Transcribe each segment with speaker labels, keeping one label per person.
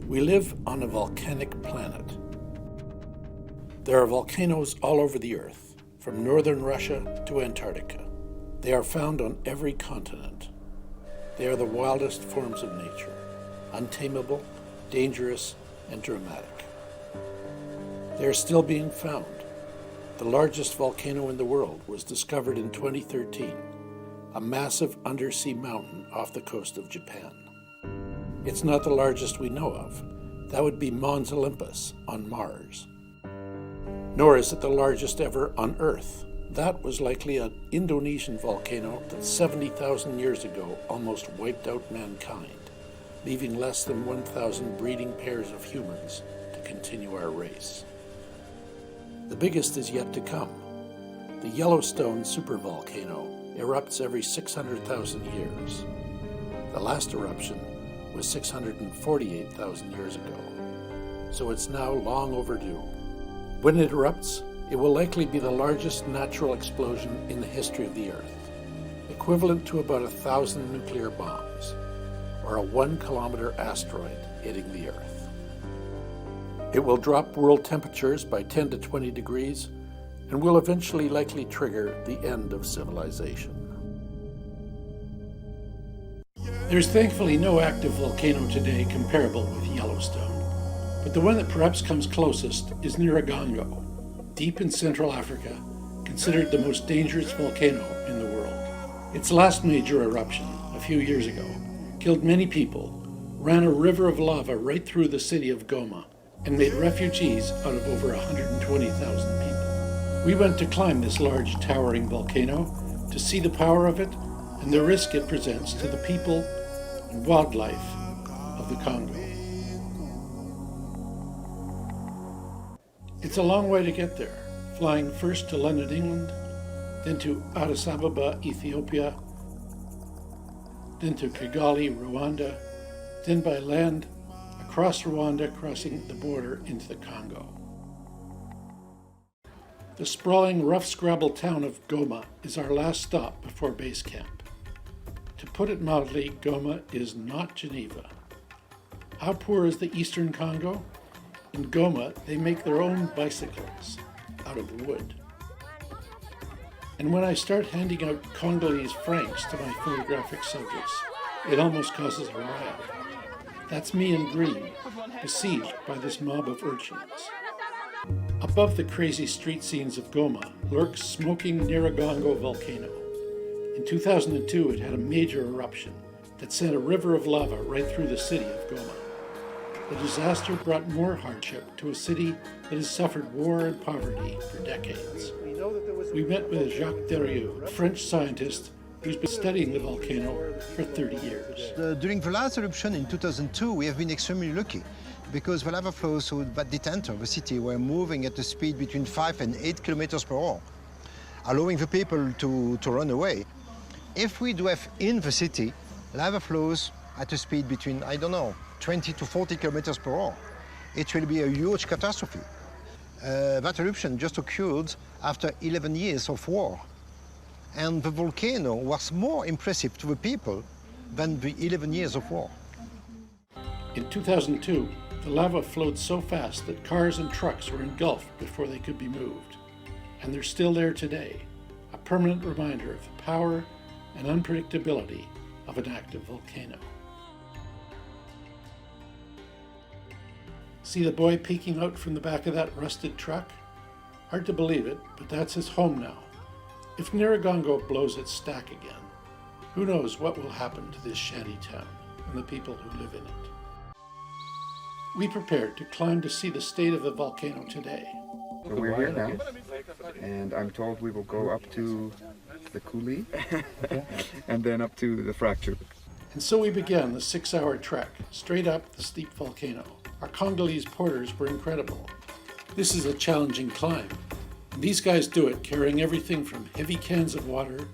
Speaker 1: We live on a volcanic planet. There are volcanoes all over the Earth, from northern Russia to Antarctica. They are found on every continent. They are the wildest forms of nature, untamable, dangerous, and dramatic. They are still being found. The largest volcano in the world was discovered in 2013, a massive undersea mountain off the coast of Japan. It's not the largest we know of. That would be Mons Olympus on Mars. Nor is it the largest ever on Earth. That was likely an Indonesian volcano that 70,000 years ago almost wiped out mankind, leaving less than 1,000 breeding pairs of humans to continue our race. The biggest is yet to come. The Yellowstone supervolcano erupts every 600,000 years. The last eruption was 648,000 years ago, so it's now long overdue. When it erupts, it will likely be the largest natural explosion in the history of the Earth, equivalent to about 1,000 nuclear bombs, or a 1-kilometer asteroid hitting the Earth. It will drop world temperatures by 10 to 20 degrees and will eventually likely trigger the end of civilization. There's thankfully no active volcano today comparable with Yellowstone, but the one that perhaps comes closest is Nyiragongo, deep in Central Africa, considered the most dangerous volcano in the world. Its last major eruption, a few years ago, killed many people, ran a river of lava right through the city of Goma, and made refugees out of over 120,000 people. We went to climb this large, towering volcano to see the power of it and the risk it presents to the people and wildlife of the Congo. It's a long way to get there, flying first to London, England, then to Addis Ababa, Ethiopia, then to Kigali, Rwanda, then by land across Rwanda, crossing the border into the Congo. The sprawling, rough-scrabble town of Goma is our last stop before base camp. To put it mildly, Goma is not Geneva. How poor is the eastern Congo? In Goma, they make their own bicycles out of wood. And when I start handing out Congolese francs to my photographic subjects, it almost causes a riot. That's me in green, besieged by this mob of urchins. Above the crazy street scenes of Goma lurks smoking Nyiragongo volcano. In 2002, it had a major eruption that sent a river of lava right through the city of Goma. The disaster brought more hardship to a city that has suffered war and poverty for decades. We met with Jacques Derieux, a French scientist who's been studying the volcano for 30 years.
Speaker 2: During the last eruption in 2002, we have been extremely lucky because the lava flows through that detent of the city were moving at a speed between 5 and 8 kilometers per hour, allowing the people to run away. If we do have in the city lava flows at a speed between, 20 to 40 kilometers per hour, it will be a huge catastrophe. That eruption just occurred after 11 years of war. And the volcano was more impressive to the people than the 11 years of war.
Speaker 1: In 2002, the lava flowed so fast that cars and trucks were engulfed before they could be moved. And they're still there today, a permanent reminder of the power and unpredictability of an active volcano. See the boy peeking out from the back of that rusted truck? Hard to believe it, but that's his home now. If Nyiragongo blows its stack again, who knows what will happen to this shanty town and the people who live in it. We prepared to climb to see the state of the volcano today.
Speaker 3: So we're here now, and I'm told we will go up to the coulee and then up to the fracture.
Speaker 1: And so we began the 6-hour trek, straight up the steep volcano. Our Congolese porters were incredible. This is a challenging climb. And these guys do it carrying everything from heavy cans of water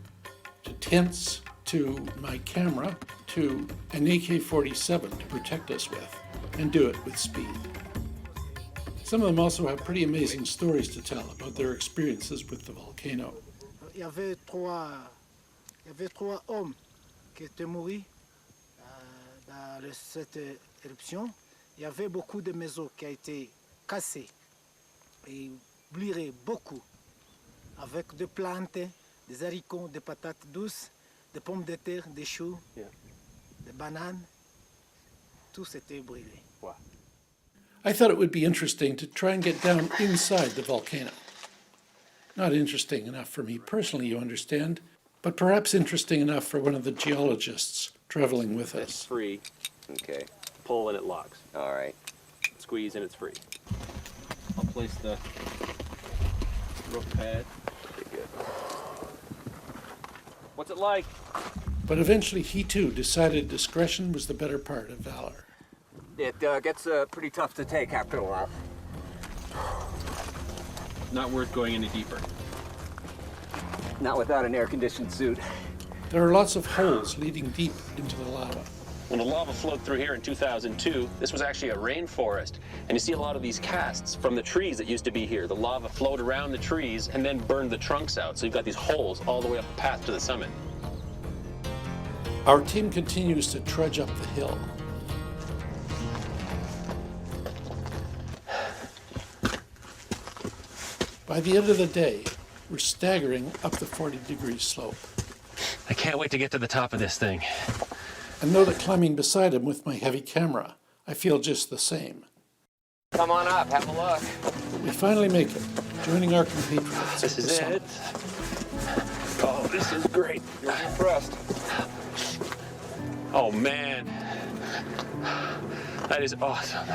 Speaker 1: to tents to my camera to an AK-47 to protect us with, and do it with speed. Some of them also have pretty amazing stories to tell about their experiences with the volcano.
Speaker 4: Il y avait trois hommes qui étaient morts dans cette éruption. il y avait beaucoup de maisons qui ont été cassées et brûlées beaucoup, avec des plantes, des haricots, des patates douces, des pommes de terre, des choux, des bananes. Tout s'était brûlé.
Speaker 5: Wow.
Speaker 1: I thought it would be interesting to try and get down inside the volcano. Not interesting enough for me personally, you understand, but perhaps interesting enough for one of the geologists traveling with
Speaker 5: It's
Speaker 1: us.
Speaker 5: free.
Speaker 6: Okay,
Speaker 5: Pull and it locks.
Speaker 6: all right.
Speaker 5: Squeeze and it's free. I'll place the rope pad.
Speaker 6: Pretty good.
Speaker 5: What's it like?
Speaker 1: But eventually he too decided discretion was the better part of valor.
Speaker 6: It gets pretty tough to take after a while.
Speaker 5: Not worth going any deeper.
Speaker 6: Not without an air-conditioned suit.
Speaker 1: There are lots of holes leading deep into the lava.
Speaker 5: When the lava flowed through here in 2002, this was actually a rainforest. And you see a lot of these casts from the trees that used to be here. The lava flowed around the trees and then burned the trunks out. So you've got these holes all the way up the path to the summit.
Speaker 1: Our team continues to trudge up the hill. By the end of the day, we're staggering up the 40-degree slope.
Speaker 5: I can't wait to get to the top of this thing.
Speaker 1: And though that climbing beside him with my heavy camera, I feel just the same.
Speaker 6: Come on up, have a look.
Speaker 1: We finally make it, joining our compatriots.
Speaker 5: This
Speaker 1: at the
Speaker 5: is
Speaker 1: summit.
Speaker 5: it. Oh, this is great.
Speaker 6: You'll be impressed.
Speaker 5: Oh, man. That is awesome.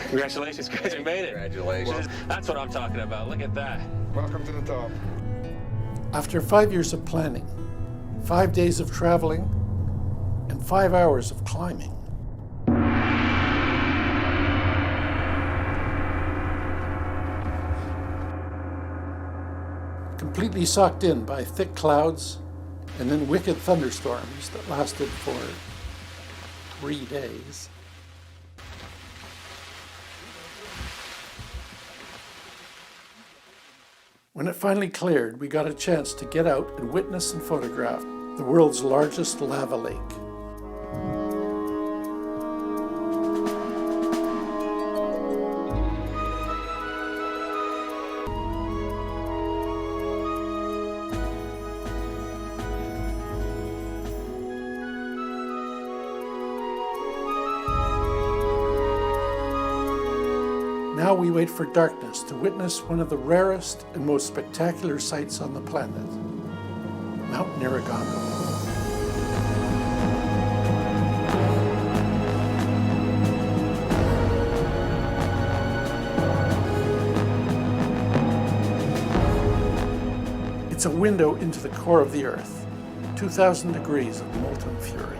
Speaker 5: Congratulations, guys, we made it.
Speaker 6: Congratulations.
Speaker 5: That's what I'm talking about. Look at that.
Speaker 3: Welcome to the top.
Speaker 1: After 5 years of planning, 5 days of traveling, and 5 hours of climbing, completely socked in by thick clouds and then wicked thunderstorms that lasted for 3 days. When it finally cleared, we got a chance to get out and witness and photograph the world's largest lava lake. Now we wait for darkness to witness one of the rarest and most spectacular sights on the planet, Mount Nyiragongo. It's a window into the core of the Earth, 2,000 degrees of molten fury.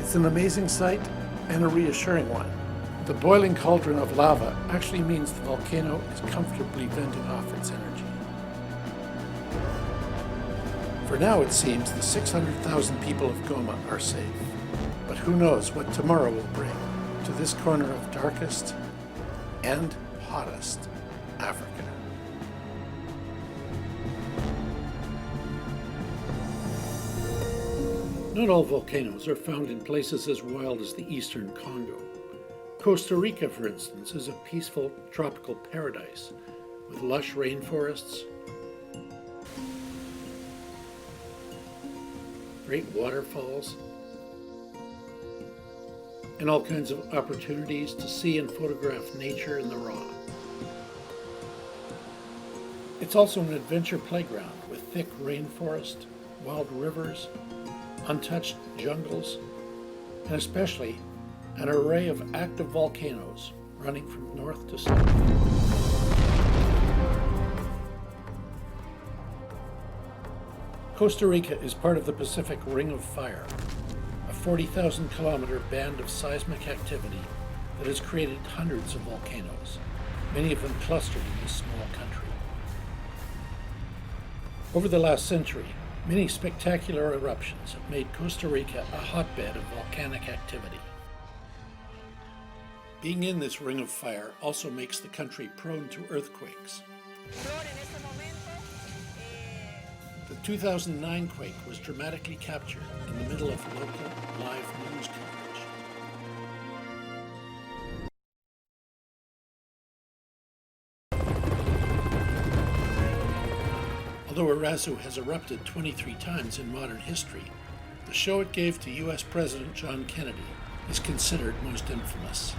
Speaker 1: It's an amazing sight and a reassuring one. The boiling cauldron of lava actually means the volcano is comfortably venting off its energy. For now, it seems the 600,000 people of Goma are safe. But who knows what tomorrow will bring to this corner of darkest and hottest Africa. Not all volcanoes are found in places as wild as the eastern Congo. Costa Rica, for instance, is a peaceful tropical paradise with lush rainforests, great waterfalls, and all kinds of opportunities to see and photograph nature in the raw. It's also an adventure playground with thick rainforest, wild rivers, untouched jungles, and especially an array of active volcanoes running from north to south. Costa Rica is part of the Pacific Ring of Fire, a 40,000 kilometer band of seismic activity that has created hundreds of volcanoes, many of them clustered in this small country. Over the last century, many spectacular eruptions have made Costa Rica a hotbed of volcanic activity. Being in this ring of fire also makes the country prone to earthquakes. The 2009 quake was dramatically captured in the middle of local live news coverage. Although Erazu has erupted 23 times in modern history, the show it gave to U.S. President John Kennedy is considered most infamous.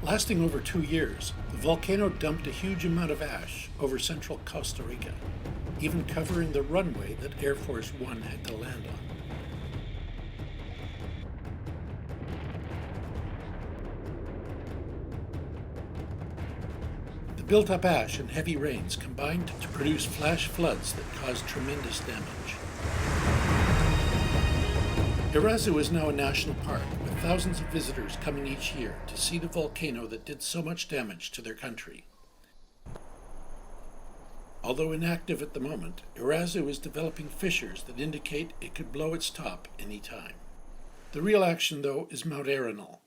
Speaker 1: Lasting over 2 years, the volcano dumped a huge amount of ash over central Costa Rica, even covering the runway that Air Force One had to land on. The built-up ash and heavy rains combined to produce flash floods that caused tremendous damage. Erazu is now a national park, with thousands of visitors coming each year to see the volcano that did so much damage to their country. Although inactive at the moment, Erazu is developing fissures that indicate it could blow its top any time. The real action, though, is Mount Arenal,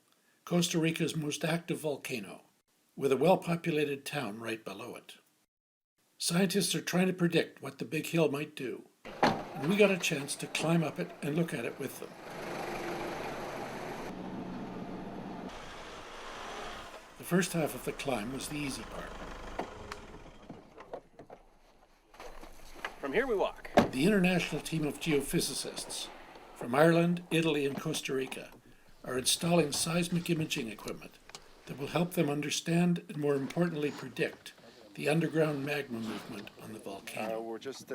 Speaker 1: Costa Rica's most active volcano, with a well-populated town right below it. Scientists are trying to predict what the big hill might do, and we got a chance to climb up it and look at it with them. The first half of the climb was the easy part.
Speaker 5: From here we walk.
Speaker 1: The international team of geophysicists from Ireland, Italy, and Costa Rica are installing seismic imaging equipment that will help them understand and, more importantly, predict the underground magma movement on the volcano.
Speaker 7: We're just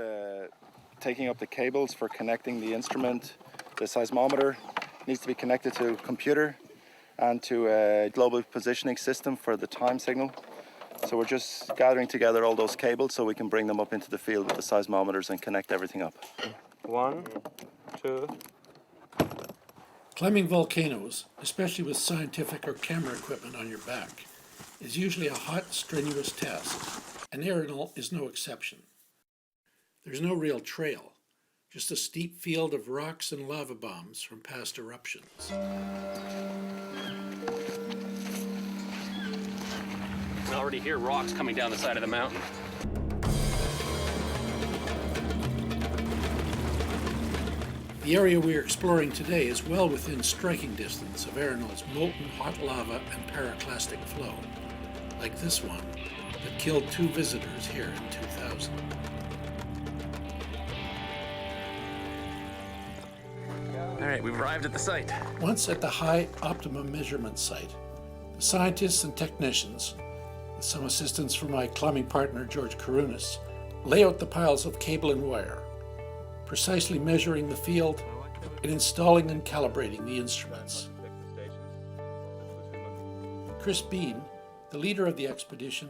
Speaker 7: taking up the cables for connecting the instrument. The seismometer needs to be connected to a computer and to a global positioning system for the time signal. So we're just gathering together all those cables so we can bring them up into the field with the seismometers and connect everything up.
Speaker 5: 1, 2.
Speaker 1: Climbing volcanoes, especially with scientific or camera equipment on your back, is usually a hot, strenuous task, and Arenal is no exception. There's no real trail, just a steep field of rocks and lava bombs from past eruptions.
Speaker 5: I can already hear rocks coming down the side of the mountain.
Speaker 1: The area we are exploring today is well within striking distance of Arenal's molten hot lava and pyroclastic flow, like this one that killed 2 visitors here in 2000.
Speaker 5: All right, we've arrived at the site.
Speaker 1: Once at the high optimum measurement site, the scientists and technicians, with some assistance from my climbing partner George Karunas, lay out the piles of cable and wire, precisely measuring the field and installing and calibrating the instruments. Chris Bean, the leader of the expedition,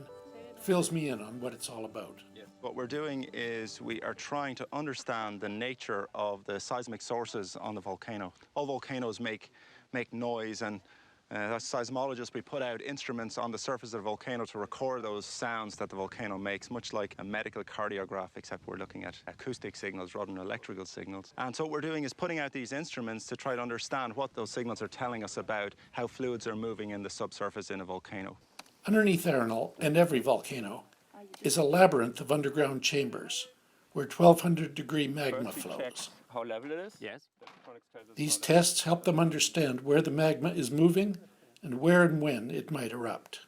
Speaker 1: fills me in on what it's all about.
Speaker 7: What we're doing is we are trying to understand the nature of the seismic sources on the volcano. All volcanoes make noise, and as seismologists, we put out instruments on the surface of the volcano to record those sounds that the volcano makes, much like a medical cardiograph, except we're looking at acoustic signals rather than electrical signals. And so what we're doing is putting out these instruments to try to understand what those signals are telling us about how fluids are moving in the subsurface in a volcano.
Speaker 1: Underneath Arenal, and every volcano, is a labyrinth of underground chambers where 1200-degree magma flows.
Speaker 5: How level it is? Yes.
Speaker 1: These tests help them understand where the magma is moving and where and when it might erupt.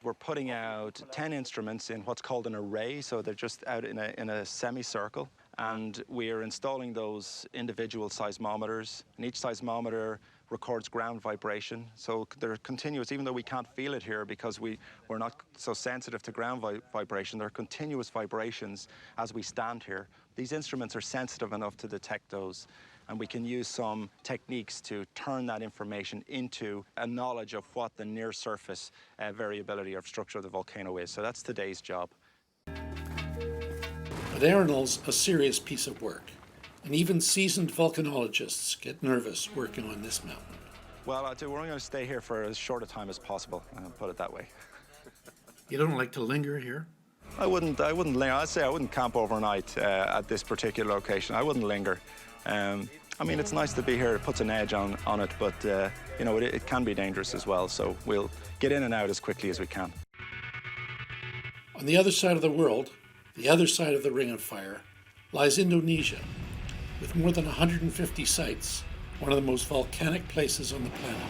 Speaker 7: We're putting out 10 instruments in what's called an array, so they're just out in a semicircle, and we're installing those individual seismometers, and each seismometer records ground vibration, so they're continuous, even though we can't feel it here because we're not so sensitive to ground vibration. There are continuous vibrations as we stand here. These instruments are sensitive enough to detect those, and we can use some techniques to turn that information into a knowledge of what the near surface variability of structure of the volcano is. So that's today's job.
Speaker 1: But Arenal's a serious piece of work, and even seasoned volcanologists get nervous working on this mountain.
Speaker 7: Well, we're only going to stay here for as short a time as possible, put it that way.
Speaker 1: You don't like to linger here?
Speaker 7: I wouldn't linger. I'd say I wouldn't camp overnight at this particular location. I wouldn't linger. I mean, it's nice to be here. It puts an edge on it, but, you know, it can be dangerous as well. So we'll get in and out as quickly as we can.
Speaker 1: On the other side of the world, the other side of the Ring of Fire, lies Indonesia, with more than 150 sites, one of the most volcanic places on the planet.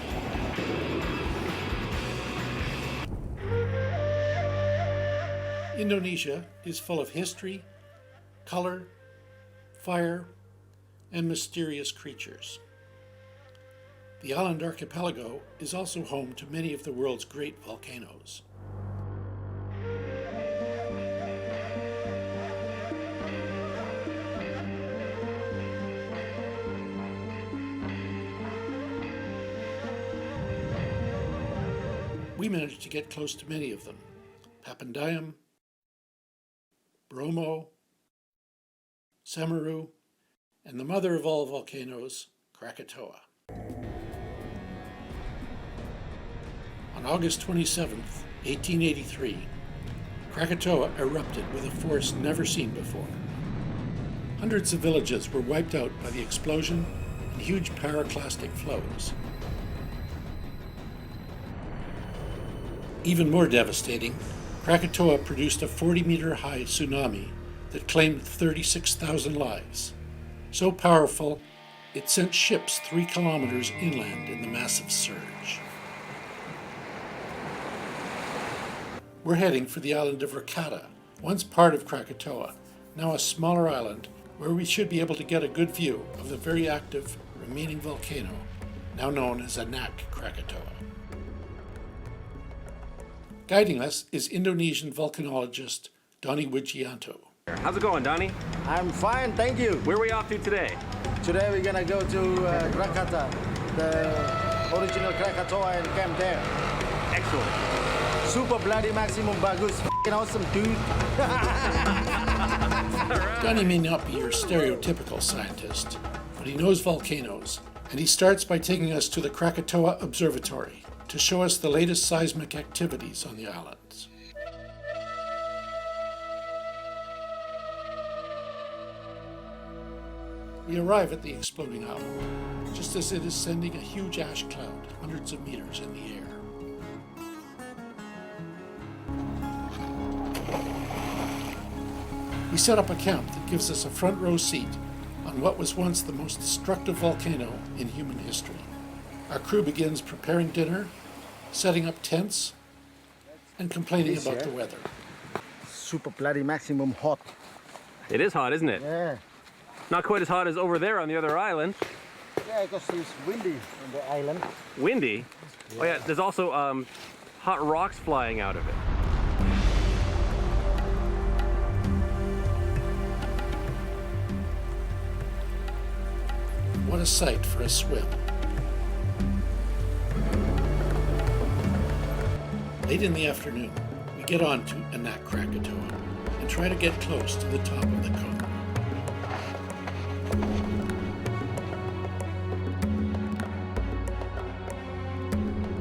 Speaker 1: Indonesia is full of history, color, fire, and mysterious creatures. The island archipelago is also home to many of the world's great volcanoes. We managed to get close to many of them: Papandayam, Bromo, Semeru, and the mother of all volcanoes, Krakatoa. On August 27, 1883, Krakatoa erupted with a force never seen before. Hundreds of villages were wiped out by the explosion and huge pyroclastic flows. Even more devastating, Krakatoa produced a 40-meter-high tsunami that claimed 36,000 lives. So powerful, it sent ships 3 kilometers inland in the massive surge. We're heading for the island of Rakata, once part of Krakatoa, now a smaller island where we should be able to get a good view of the very active remaining volcano, now known as Anak Krakatoa. Guiding us is Indonesian volcanologist Donny Wigianto.
Speaker 8: How's it going, Donnie?
Speaker 9: I'm fine, thank you.
Speaker 8: Where are we off to today?
Speaker 9: Today we're gonna go to Krakata, the original Krakatoa, and camp there.
Speaker 8: Excellent.
Speaker 9: Super bloody maximum bagus, f***ing awesome, dude.
Speaker 1: Donny may not be your stereotypical scientist, but he knows volcanoes, and he starts by taking us to the Krakatoa Observatory to show us the latest seismic activities on the islands. We arrive at the exploding island, just as it is sending a huge ash cloud hundreds of meters in the air. We set up a camp that gives us a front row seat on what was once the most destructive volcano in human history. Our crew begins preparing dinner, setting up tents, and complaining about the weather.
Speaker 9: Super bloody maximum hot.
Speaker 8: It is hot, isn't it?
Speaker 9: Yeah.
Speaker 8: Not quite as hot as over there on the other island.
Speaker 9: Yeah, because it's windy on the island.
Speaker 8: Windy? Yeah. Oh yeah, there's also hot rocks flying out of it.
Speaker 1: What a sight for a swim. Late in the afternoon, we get on to Anak Krakatoa and try to get close to the top of the cone.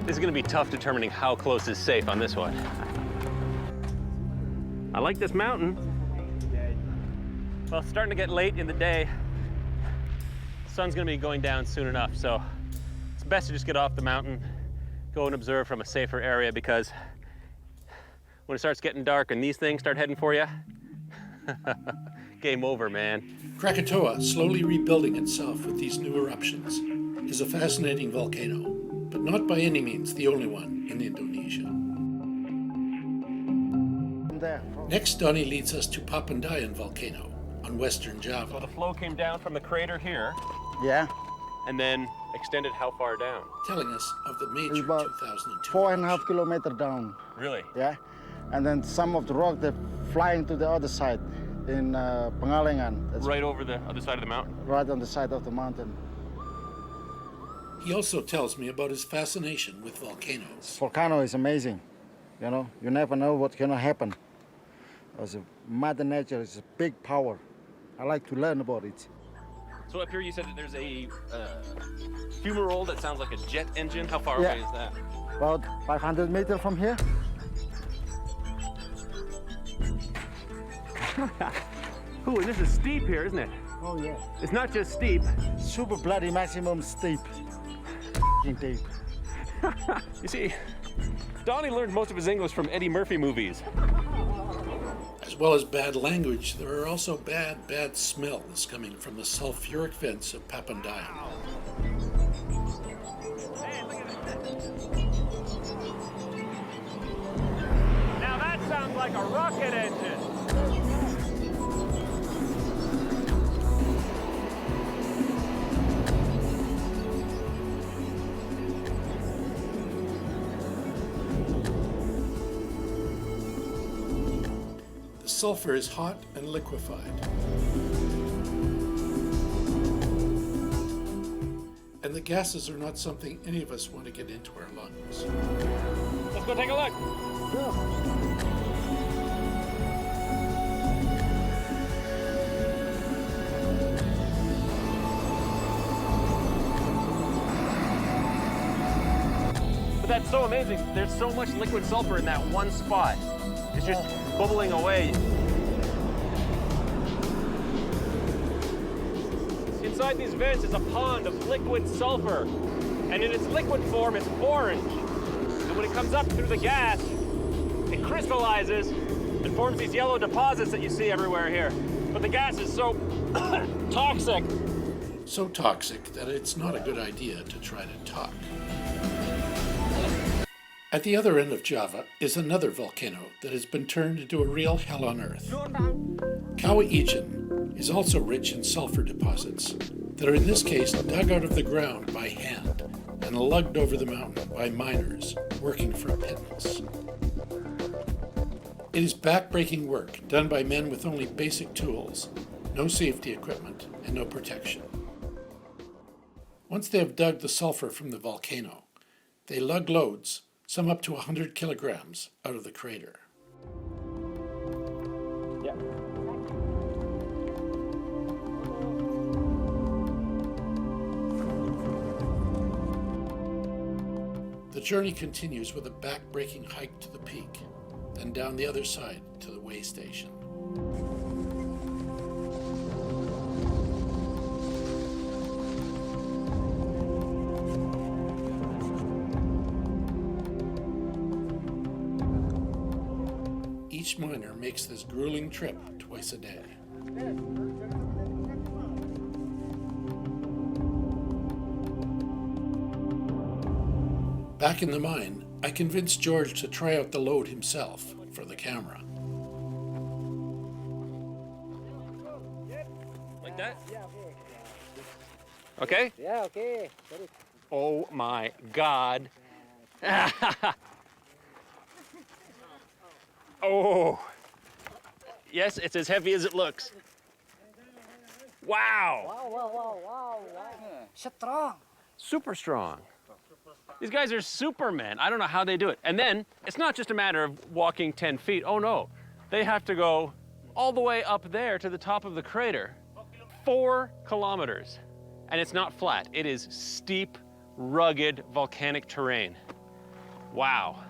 Speaker 5: This is going to be tough determining how close is safe on this one.
Speaker 8: I like this mountain.
Speaker 5: Well, it's starting to get late in the day. The sun's going to be going down soon enough, so it's best to just get off the mountain, go and observe from a safer area, because when it starts getting dark and these things start heading for you, game over, man.
Speaker 1: Krakatoa, slowly rebuilding itself with these new eruptions, is a fascinating volcano, but not by any means the only one in Indonesia. Next, Donny leads us to Papandayan volcano on western
Speaker 5: So
Speaker 1: Java.
Speaker 5: the flow came down from the crater here,
Speaker 9: Yeah,
Speaker 5: and then extended how far down?
Speaker 1: Telling us of the major
Speaker 9: about
Speaker 1: 2002
Speaker 9: 4.5 kilometers down.
Speaker 5: Really?
Speaker 9: Yeah, and then some of the rock they're flying to the other side in Pengalengan. That's
Speaker 5: Right over the other side of the mountain?
Speaker 9: right on the side of the mountain.
Speaker 1: He also tells me about his fascination with volcanoes.
Speaker 9: Volcano is amazing. You know, you never know what's gonna happen. Because Mother Nature is a big power. I like to learn about it.
Speaker 5: So up here you said that there's a fumarole that sounds like a jet engine. How far
Speaker 9: Yeah.
Speaker 5: away is that?
Speaker 9: About 500 meters from here.
Speaker 8: Ooh, and this is steep here, isn't it?
Speaker 9: Oh, yeah.
Speaker 8: It's not just steep.
Speaker 9: Super bloody maximum steep. Deep.
Speaker 8: You see, Donnie learned most of his English from Eddie Murphy movies.
Speaker 1: As well as bad language, there are also bad smells coming from the sulfuric vents of Papandayang.
Speaker 8: Now that sounds like a rocket engine.
Speaker 1: The sulfur is hot and liquefied. And the gases are not something any of us want to get into our lungs.
Speaker 8: Let's go take a look. But that's so amazing. There's so much liquid sulfur in that one spot. It's just bubbling away. Inside these vents is a pond of liquid sulfur. And in its liquid form, it's orange. And when it comes up through the gas, it crystallizes and forms these yellow deposits that you see everywhere here. But the gas is so toxic.
Speaker 1: So toxic that it's not a good idea to try to talk. At the other end of Java is another volcano that has been turned into a real hell on earth. Kawah Ijen is also rich in sulfur deposits that are in this case dug out of the ground by hand and lugged over the mountain by miners working for a pittance. It is back-breaking work done by men with only basic tools, no safety equipment, and no protection. Once they have dug the sulfur from the volcano, they lug loads, some up to 100 kilograms, out of the crater.
Speaker 8: Yeah.
Speaker 1: The journey continues with a back-breaking hike to the peak, then down the other side to the way station. Each miner makes this grueling trip twice a day. Back in the mine, I convinced George to try out the load himself for the camera.
Speaker 8: Like that? Okay?
Speaker 6: Yeah, okay.
Speaker 8: Oh my God. Oh. Yes, it's as heavy as it looks. Wow.
Speaker 6: Wow. Strong.
Speaker 8: Super strong. These guys are supermen. I don't know how they do it. And then it's not just a matter of walking 10 feet. Oh no. They have to go all the way up there to the top of the crater. 4 kilometers. And it's not flat. It is steep, rugged, volcanic terrain. Wow.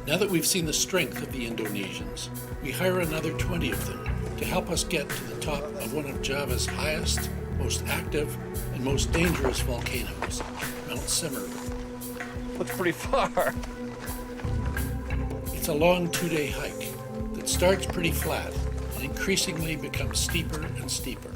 Speaker 1: Now that we've seen the strength of the Indonesians, we hire another 20 of them to help us get to the top of one of Java's highest, most active, and most dangerous volcanoes, Mount Semeru.
Speaker 8: Looks pretty far.
Speaker 1: It's a long 2-day hike that starts pretty flat and increasingly becomes steeper and steeper.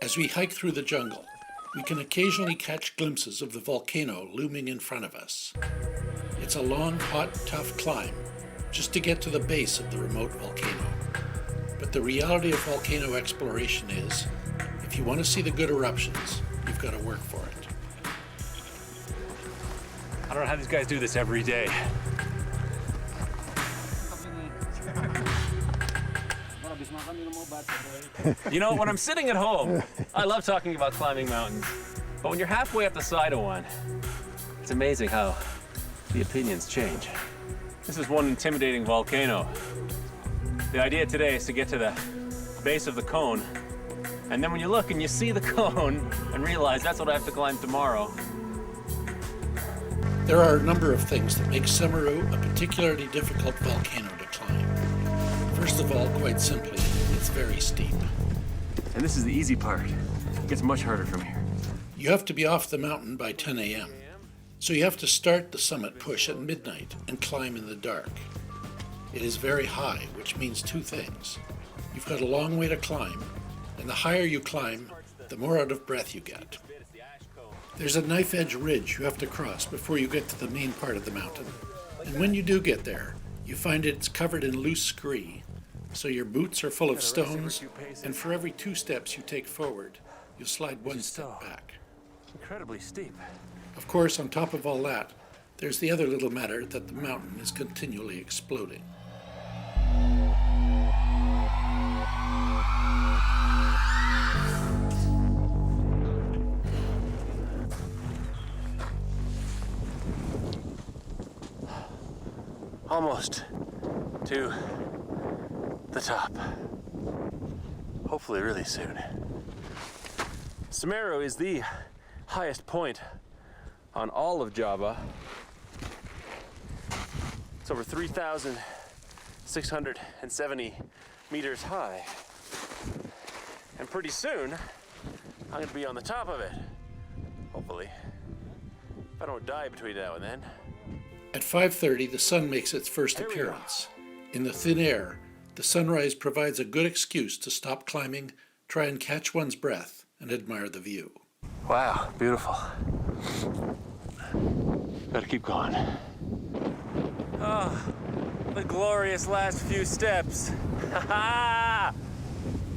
Speaker 1: As we hike through the jungle, we can occasionally catch glimpses of the volcano looming in front of us. It's a long, hot, tough climb just to get to the base of the remote volcano. But the reality of volcano exploration is, if you want to see the good eruptions, you've got to work for it.
Speaker 8: I don't know how these guys do this every day. You know, when I'm sitting at home, I love talking about climbing mountains. But when you're halfway up the side of one, it's amazing how the opinions change. This is one intimidating volcano. The idea today is to get to the base of the cone, and then when you look and you see the cone and realize that's what I have to climb tomorrow.
Speaker 1: There are a number of things that make Semeru a particularly difficult volcano to climb. First of all, quite simply, it's very steep.
Speaker 5: And this is the easy part. It gets much harder from here.
Speaker 1: You have to be off the mountain by 10 a.m., so you have to start the summit push at midnight and climb in the dark. It is very high, which means two things. You've got a long way to climb, and the higher you climb, the more out of breath you get. There's a knife-edge ridge you have to cross before you get to the main part of the mountain. And when you do get there, you find it's covered in loose scree, so your boots are full of stones, and for every 2 steps you take forward, you'll slide 1 step back.
Speaker 5: Incredibly steep.
Speaker 1: Of course, on top of all that, there's the other little matter that the mountain is continually exploding.
Speaker 5: Almost to the top. Hopefully really soon. Semeru is the highest point on all of Java. It's over 3,670 meters high. And pretty soon, I'm gonna be on the top of it. Hopefully. If I don't die between now and then.
Speaker 1: At 5:30, the sun makes its first appearance. In the thin air, the sunrise provides a good excuse to stop climbing, try and catch one's breath, and admire the view.
Speaker 5: Wow, beautiful. Gotta keep going. Oh, the glorious last few steps.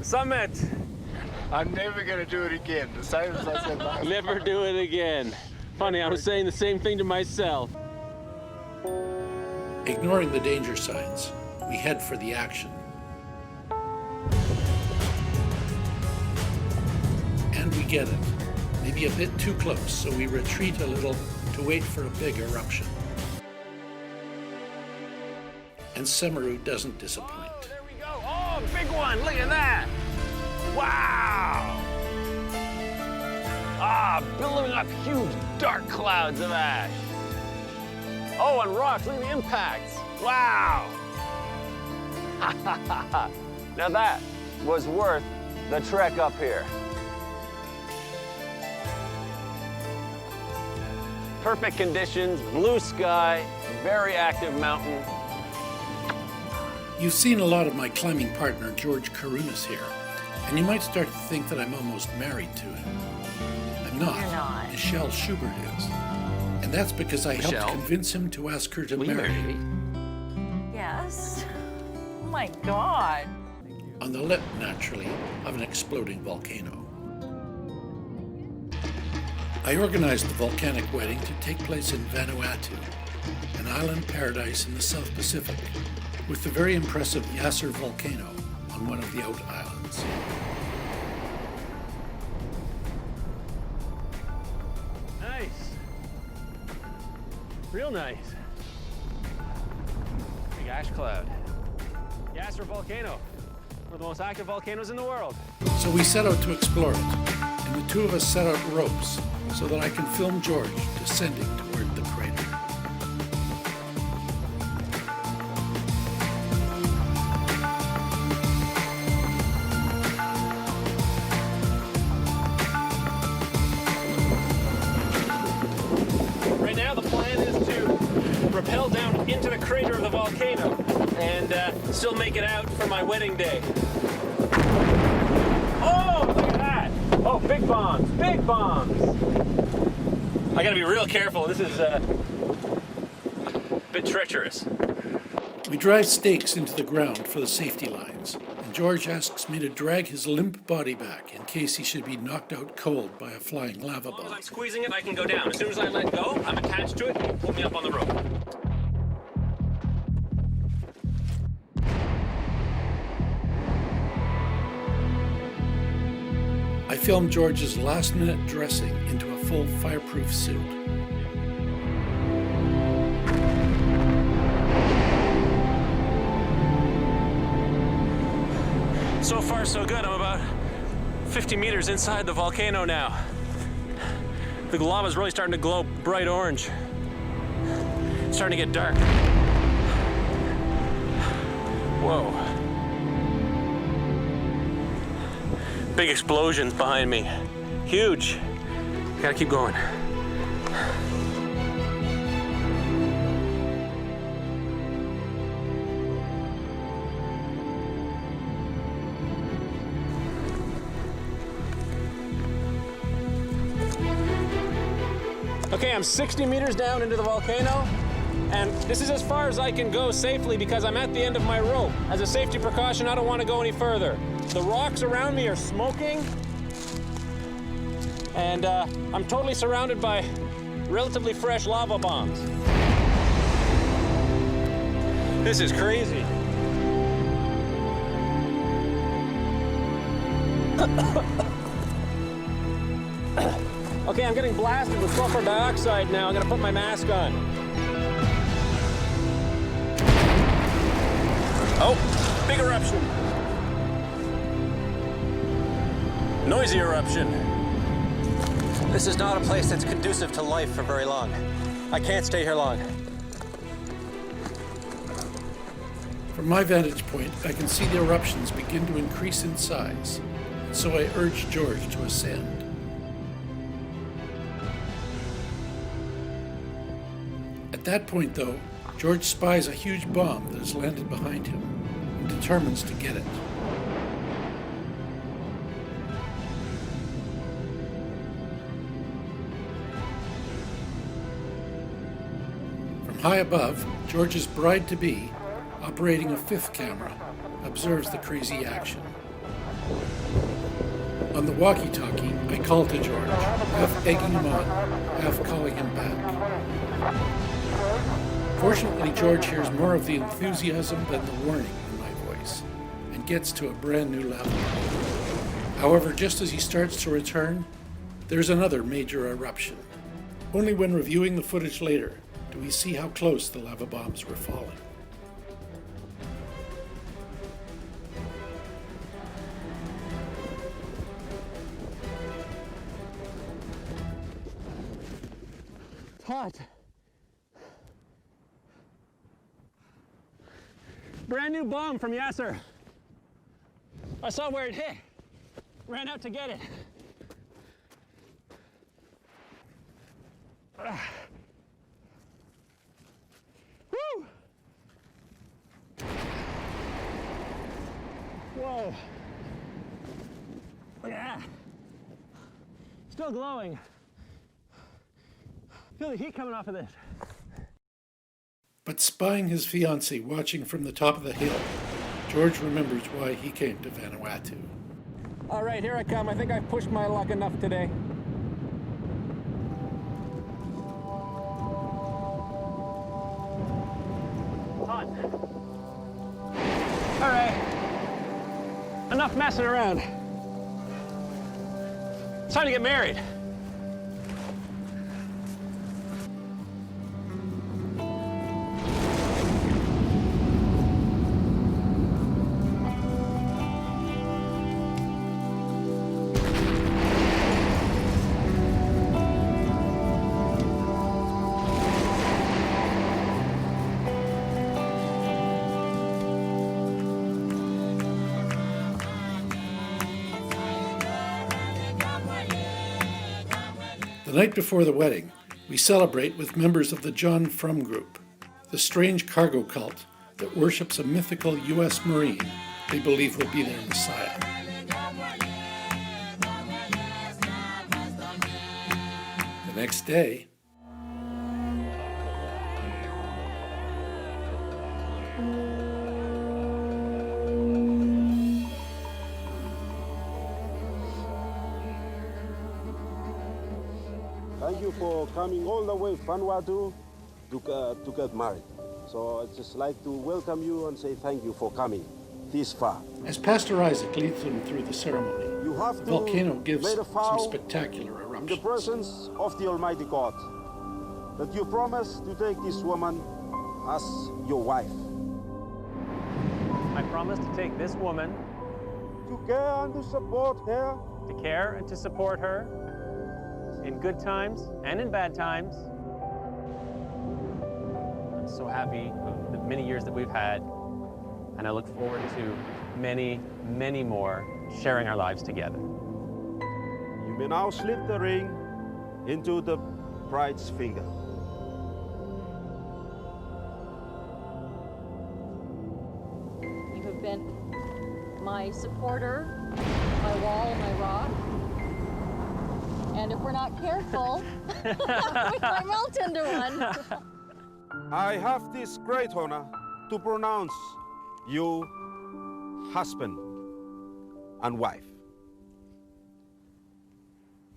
Speaker 5: Summit!
Speaker 10: I'm never gonna do it again. The same as I said last time.
Speaker 5: Never do it again. Funny, I was saying the same thing to myself.
Speaker 1: Ignoring the danger signs, we head for the action. And we get it. Maybe a bit too close, so we retreat a little to wait for a big eruption. And Semeru doesn't disappoint.
Speaker 8: Oh, there we go. Oh, big one. Look at that. Wow. Ah, billowing up huge dark clouds of ash. Oh, and rocks. Look at the impacts. Wow.
Speaker 6: Now that was worth the trek up here. Perfect conditions, blue sky, very active mountain.
Speaker 1: You've seen a lot of my climbing partner, George Karunas, here, and you might start to think that I'm almost married to him. I'm not.
Speaker 11: You're not.
Speaker 1: Michelle Schubert is. And that's because I helped convince him to ask her to marry me.
Speaker 11: Yes. Oh my God.
Speaker 1: On the lip, naturally, of an exploding volcano. I organized the volcanic wedding to take place in Vanuatu, an island paradise in the South Pacific, with the very impressive Yasser volcano on one of the out islands.
Speaker 8: Nice. Real nice. Big ash cloud. Yasser volcano. One of the most active volcanoes in the world.
Speaker 1: So we set out to explore it, and the two of us set out ropes so that I can film George descending toward the crater.
Speaker 8: Right now, the plan is to rappel down into the crater of the volcano and still make it out for my wedding day. Oh, look at that! Oh, big bombs, big bombs! I gotta be real careful. This is a bit treacherous.
Speaker 1: We drive stakes into the ground for the safety lines, and George asks me to drag his limp body back in case he should be knocked out cold by a flying lava
Speaker 8: As long as
Speaker 1: bomb.
Speaker 8: I'm squeezing it, I can go down. As soon as I let go, I'm attached to it, and you pull me up on the rope.
Speaker 1: I filmed George's last-minute dressing into a full fireproof suit.
Speaker 8: So far, so good. I'm about 50 meters inside the volcano now. The lava's really starting to glow bright orange. It's starting to get dark. Whoa. Big explosions behind me. Huge. Gotta keep going. Okay, I'm 60 meters down into the volcano, and this is as far as I can go safely because I'm at the end of my rope. As a safety precaution, I don't want to go any further. The rocks around me are smoking, and I'm totally surrounded by relatively fresh lava bombs. This is crazy. Okay, I'm getting blasted with sulfur dioxide now. I'm gonna put my mask on. Oh, big eruption. Noisy eruption. This is not a place that's conducive to life for very long. I can't stay here long.
Speaker 1: From my vantage point, I can see the eruptions begin to increase in size, so I urge George to ascend. At that point, though, George spies a huge bomb that has landed behind him and determines to get it. From high above, George's bride-to-be, operating a fifth camera, observes the crazy action. On the walkie-talkie, I call to George, half egging him on, half calling him back. Fortunately, George hears more of the enthusiasm than the warning in my voice, and gets to a brand new level. However, just as he starts to return, there's another major eruption. Only when reviewing the footage later do we see how close the lava bombs were falling.
Speaker 8: It's hot. Brand new bomb from Yasser. I saw where it hit. Ran out to get it. Woo! Whoa. Look at that. Still glowing. Feel the heat coming off of this.
Speaker 1: But spying his fiancée watching from the top of the hill, George remembers why he came to Vanuatu.
Speaker 8: All right, here I come. I think I've pushed my luck enough today. Hot. All right. Enough messing around. It's time to get married.
Speaker 1: The night before the wedding, we celebrate with members of the John Frum Group, the strange cargo cult that worships a mythical U.S. Marine they believe will be their Messiah. The next day,
Speaker 12: Thank you for coming all the way from Vanuatu to get married. So I'd just like to welcome you and say thank you for coming this far.
Speaker 1: as Pastor Isaac leads them through the ceremony,
Speaker 12: You have
Speaker 1: the
Speaker 12: to
Speaker 1: volcano gives
Speaker 12: made a vow
Speaker 1: some spectacular
Speaker 12: in the
Speaker 1: eruptions.
Speaker 12: presence of the Almighty God that you promise to take this woman as your wife.
Speaker 8: I promise to take this woman,
Speaker 12: To care and to support her
Speaker 8: to care and to support her in good times and in bad times, so happy of the many years that we've had, and I look forward to many, many more sharing our lives together.
Speaker 12: You may now slip the ring into the bride's finger.
Speaker 11: You have been my supporter, my wall, my rock. And if we're not careful, we might melt into one.
Speaker 12: I have this great honor to pronounce you husband and wife.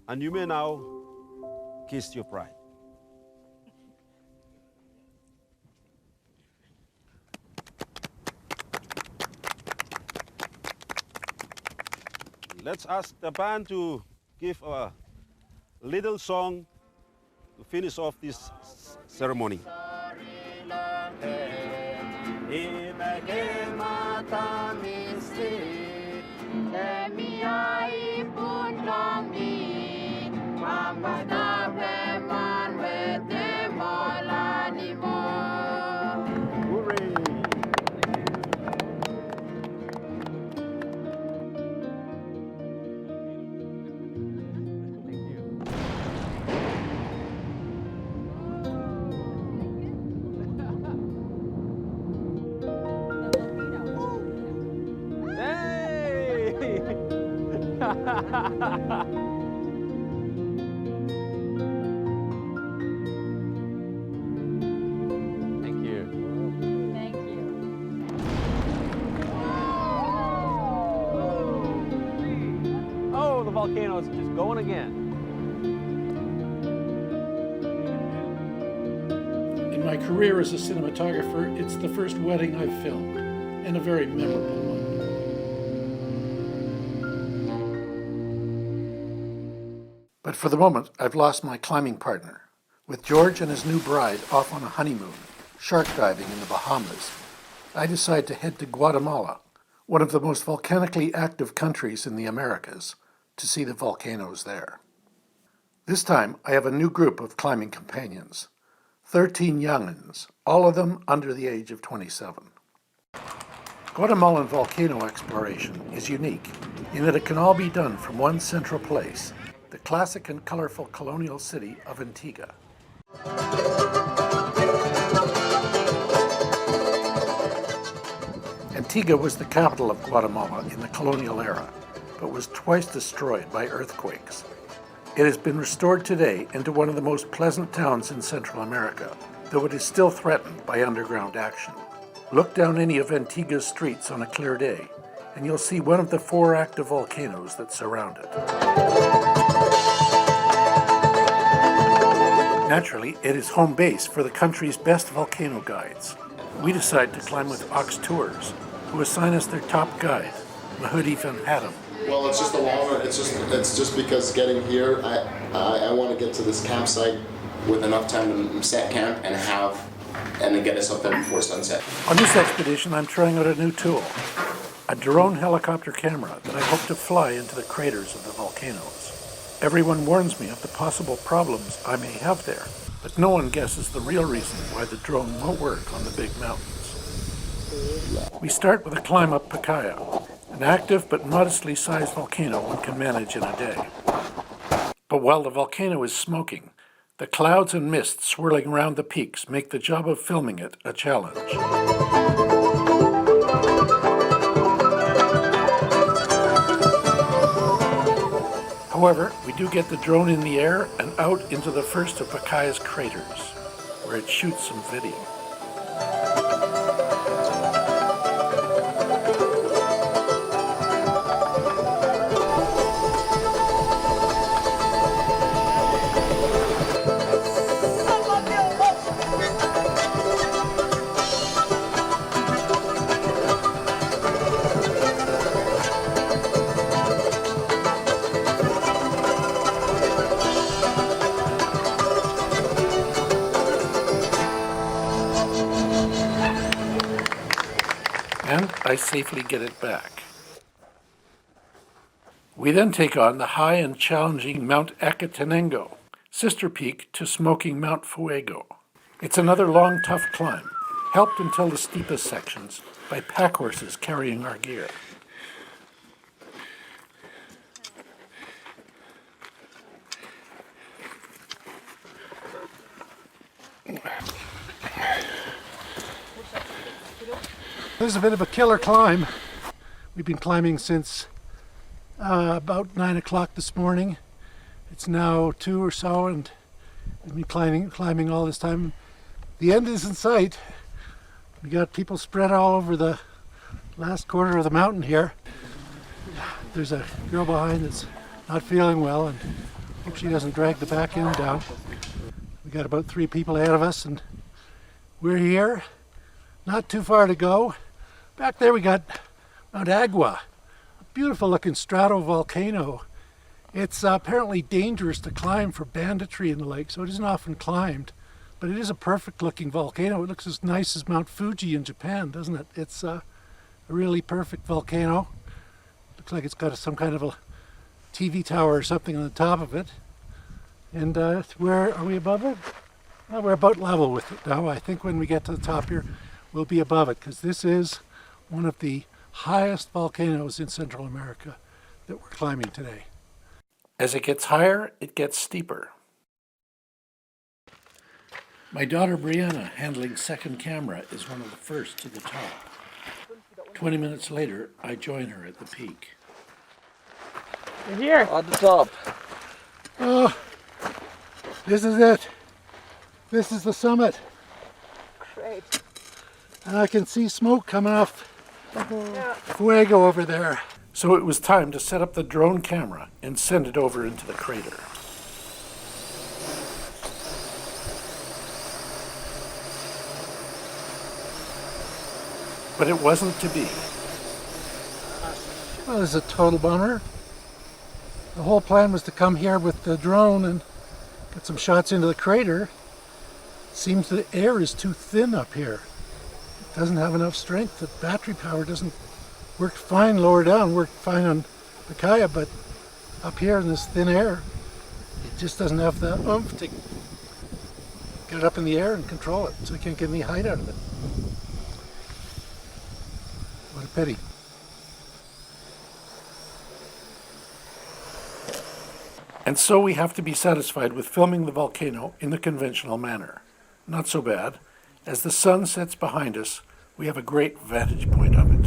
Speaker 12: And you may now kiss your bride. Let's ask the band to give a little song to finish off this ceremony.
Speaker 8: Thank you.
Speaker 11: Thank you.
Speaker 8: Oh, the volcano is just going again.
Speaker 1: In my career as a cinematographer, it's the first wedding I've filmed, and a very memorable one. But for the moment, I've lost my climbing partner. With George and his new bride off on a honeymoon, shark diving in the Bahamas, I decide to head to Guatemala, one of the most volcanically active countries in the Americas, to see the volcanoes there. This time, I have a new group of climbing companions, 13 young'uns, all of them under the age of 27. Guatemalan volcano exploration is unique in that it can all be done from one central place, the classic and colorful colonial city of Antigua. Antigua was the capital of Guatemala in the colonial era, but was twice destroyed by earthquakes. It has been restored today into one of the most pleasant towns in Central America, though it is still threatened by underground action. Look down any of Antigua's streets on a clear day, and you'll see one of the 4 active volcanoes that surround it. Naturally, it is home base for the country's best volcano guides. We decide to climb with Ox Tours, who assign us their top guide, Mahudi van Hattem.
Speaker 13: Well, it's just a long. It's just because getting here, I want to get to this campsite with enough time to set camp and then get us up there before sunset.
Speaker 1: On this expedition, I'm trying out a new tool, a drone helicopter camera that I hope to fly into the craters of the volcanoes. Everyone warns me of the possible problems I may have there, but no one guesses the real reason why the drone won't work on the big mountains. We start with a climb up Pacaya, an active but modestly sized volcano one can manage in a day. But while the volcano is smoking, the clouds and mist swirling around the peaks make the job of filming it a challenge. However, we do get the drone in the air and out into the first of Pacaya's craters, where it shoots some video. And I safely get it back. We then take on the high and challenging Mount Acatenango, sister peak to smoking Mount Fuego. It's another long, tough climb, helped until the steepest sections by pack horses carrying our gear.
Speaker 14: This is a bit of a killer climb. We've been climbing since about 9 o'clock this morning. It's now 2 or so, and we've been climbing all this time. The end is in sight. We got people spread all over the last quarter of the mountain here. There's a girl behind that's not feeling well, and hope she doesn't drag the back end down. We got about 3 people ahead of us, and we're here. Not too far to go. Back there we got Mount Agua, a beautiful looking stratovolcano. It's apparently dangerous to climb for banditry in the lake, so it isn't often climbed. But it is a perfect looking volcano. It looks as nice as Mount Fuji in Japan, doesn't it? It's a really perfect volcano. Looks like it's got some kind of a TV tower or something on the top of it. And where are we above it? Well, we're about level with it now. I think when we get to the top here, we'll be above it, because this is one of the highest volcanoes in Central America that we're climbing today.
Speaker 1: As it gets higher, it gets steeper. My daughter Brianna, handling second camera, is one of the first to the top. 20 minutes later, I join her at the peak.
Speaker 15: We're here at the top.
Speaker 14: Oh, this is it. This is the summit.
Speaker 15: Great.
Speaker 14: And I can see smoke coming off Fuego over there.
Speaker 1: So it was time to set up the drone camera and send it over into the crater. But it wasn't to be.
Speaker 14: Well, this is a total bummer. The whole plan was to come here with the drone and get some shots into the crater. Seems the air is too thin up here. It doesn't have enough strength. The battery power doesn't work fine lower down, worked fine on Pacaya, but up here in this thin air, it just doesn't have the oomph to get it up in the air and control it, so you can't get any height out of it. What a pity.
Speaker 1: And so we have to be satisfied with filming the volcano in the conventional manner. Not so bad. As the sun sets behind us, we have a great vantage point of it.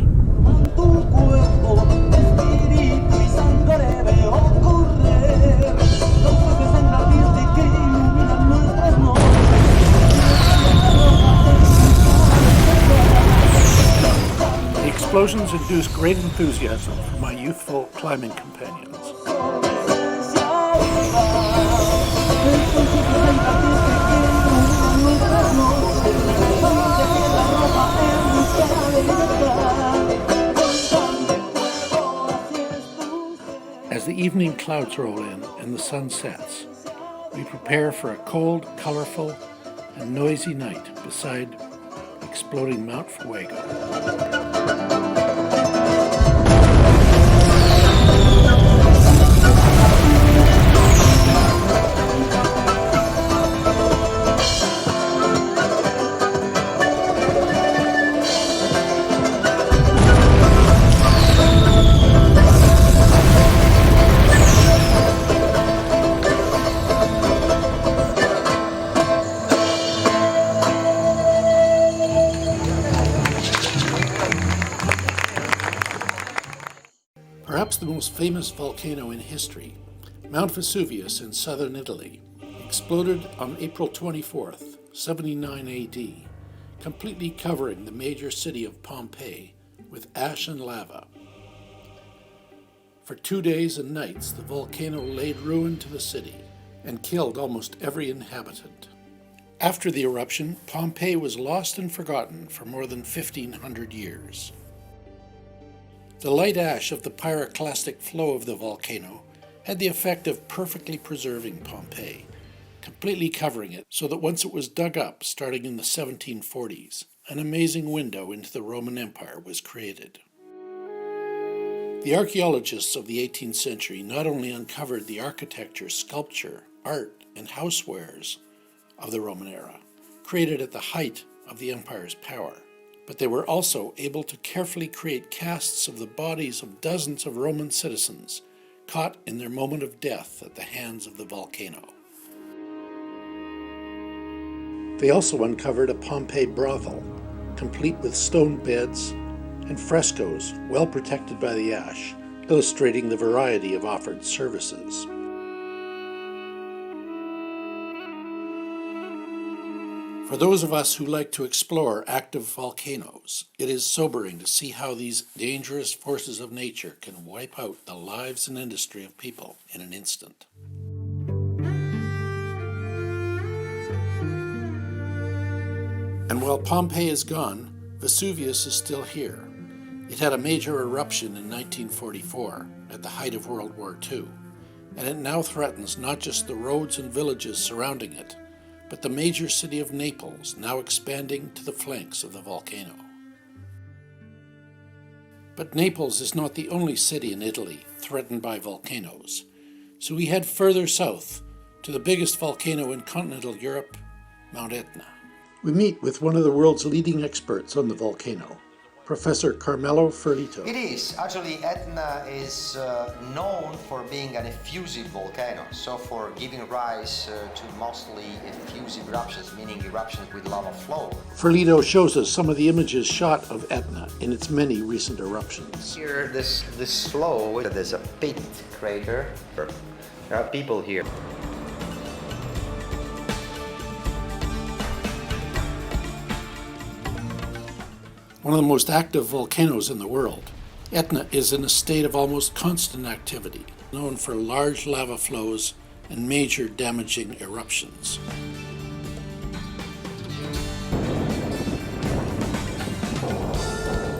Speaker 1: The explosions induce great enthusiasm from my youthful climbing companions. As the evening clouds roll in and the sun sets, we prepare for a cold, colorful, and noisy night beside exploding Mount Fuego. Perhaps the most famous volcano in history, Mount Vesuvius in southern Italy, exploded on April 24th, 79 AD, completely covering the major city of Pompeii with ash and lava. For 2 days and nights, the volcano laid ruin to the city and killed almost every inhabitant. After the eruption, Pompeii was lost and forgotten for more than 1,500 years. The light ash of the pyroclastic flow of the volcano had the effect of perfectly preserving Pompeii, completely covering it so that once it was dug up, starting in the 1740s, an amazing window into the Roman Empire was created. The archaeologists of the 18th century not only uncovered the architecture, sculpture, art, and housewares of the Roman era, created at the height of the empire's power, but they were also able to carefully create casts of the bodies of dozens of Roman citizens caught in their moment of death at the hands of the volcano. They also uncovered a Pompeii brothel, complete with stone beds and frescoes well protected by the ash, illustrating the variety of offered services. For those of us who like to explore active volcanoes, it is sobering to see how these dangerous forces of nature can wipe out the lives and industry of people in an instant. And while Pompeii is gone, Vesuvius is still here. It had a major eruption in 1944 at the height of World War II, and it now threatens not just the roads and villages surrounding it, but the major city of Naples, now expanding to the flanks of the volcano. But Naples is not the only city in Italy threatened by volcanoes, so we head further south to the biggest volcano in continental Europe, Mount Etna. We meet with one of the world's leading experts on the volcano, Professor Carmelo Ferlito.
Speaker 16: It is. Actually, Etna is known for being an effusive volcano, so for giving rise to mostly effusive eruptions, meaning eruptions with lava flow.
Speaker 1: Ferlito shows us some of the images shot of Etna in its many recent eruptions.
Speaker 16: Here, this flow, there's a pit crater. There are people here.
Speaker 1: One of the most active volcanoes in the world, Etna is in a state of almost constant activity, known for large lava flows and major damaging eruptions.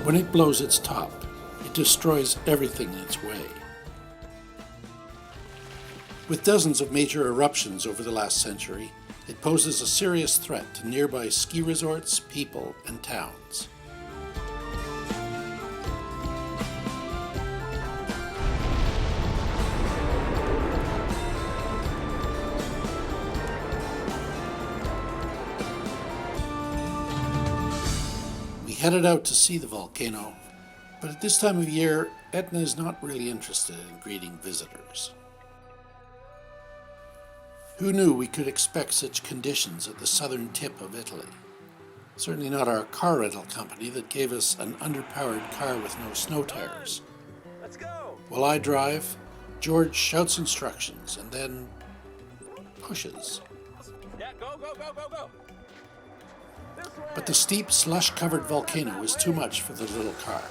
Speaker 1: When it blows its top, it destroys everything in its way. With dozens of major eruptions over the last century, it poses a serious threat to nearby ski resorts, people, and towns. Headed out to see the volcano, but at this time of year, Etna is not really interested in greeting visitors. Who knew we could expect such conditions at the southern tip of Italy? Certainly not our car rental company that gave us an underpowered car with no snow tires.
Speaker 6: Let's go!
Speaker 1: While I drive, George shouts instructions and then pushes.
Speaker 6: Yeah, go, go, go, go, go!
Speaker 1: But the steep, slush-covered volcano is too much for the little car,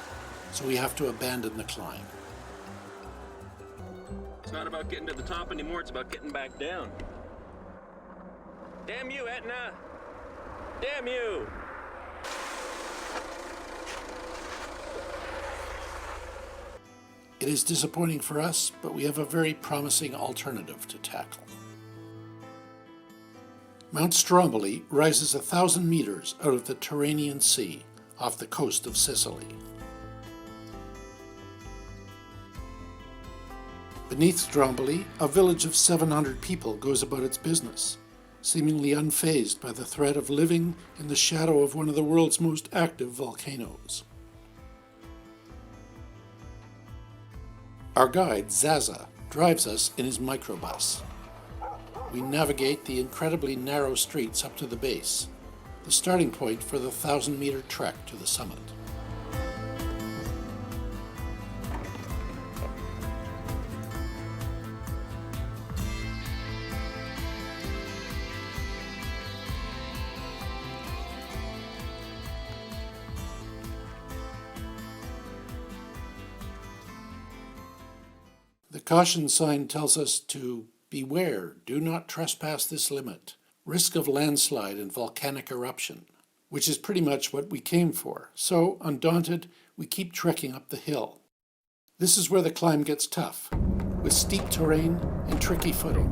Speaker 1: so we have to abandon the climb.
Speaker 6: It's not about getting to the top anymore, it's about getting back down. Damn you, Etna! Damn you!
Speaker 1: It is disappointing for us, but we have a very promising alternative to tackle. Mount Stromboli rises 1,000 meters out of the Tyrrhenian Sea off the coast of Sicily. Beneath Stromboli, a village of 700 people goes about its business, seemingly unfazed by the threat of living in the shadow of one of the world's most active volcanoes. Our guide, Zaza, drives us in his microbus. We navigate the incredibly narrow streets up to the base, the starting point for the 1,000-meter trek to the summit. The caution sign tells us to beware, do not trespass this limit. Risk of landslide and volcanic eruption, which is pretty much what we came for. So, undaunted, we keep trekking up the hill. This is where the climb gets tough, with steep terrain and tricky footing.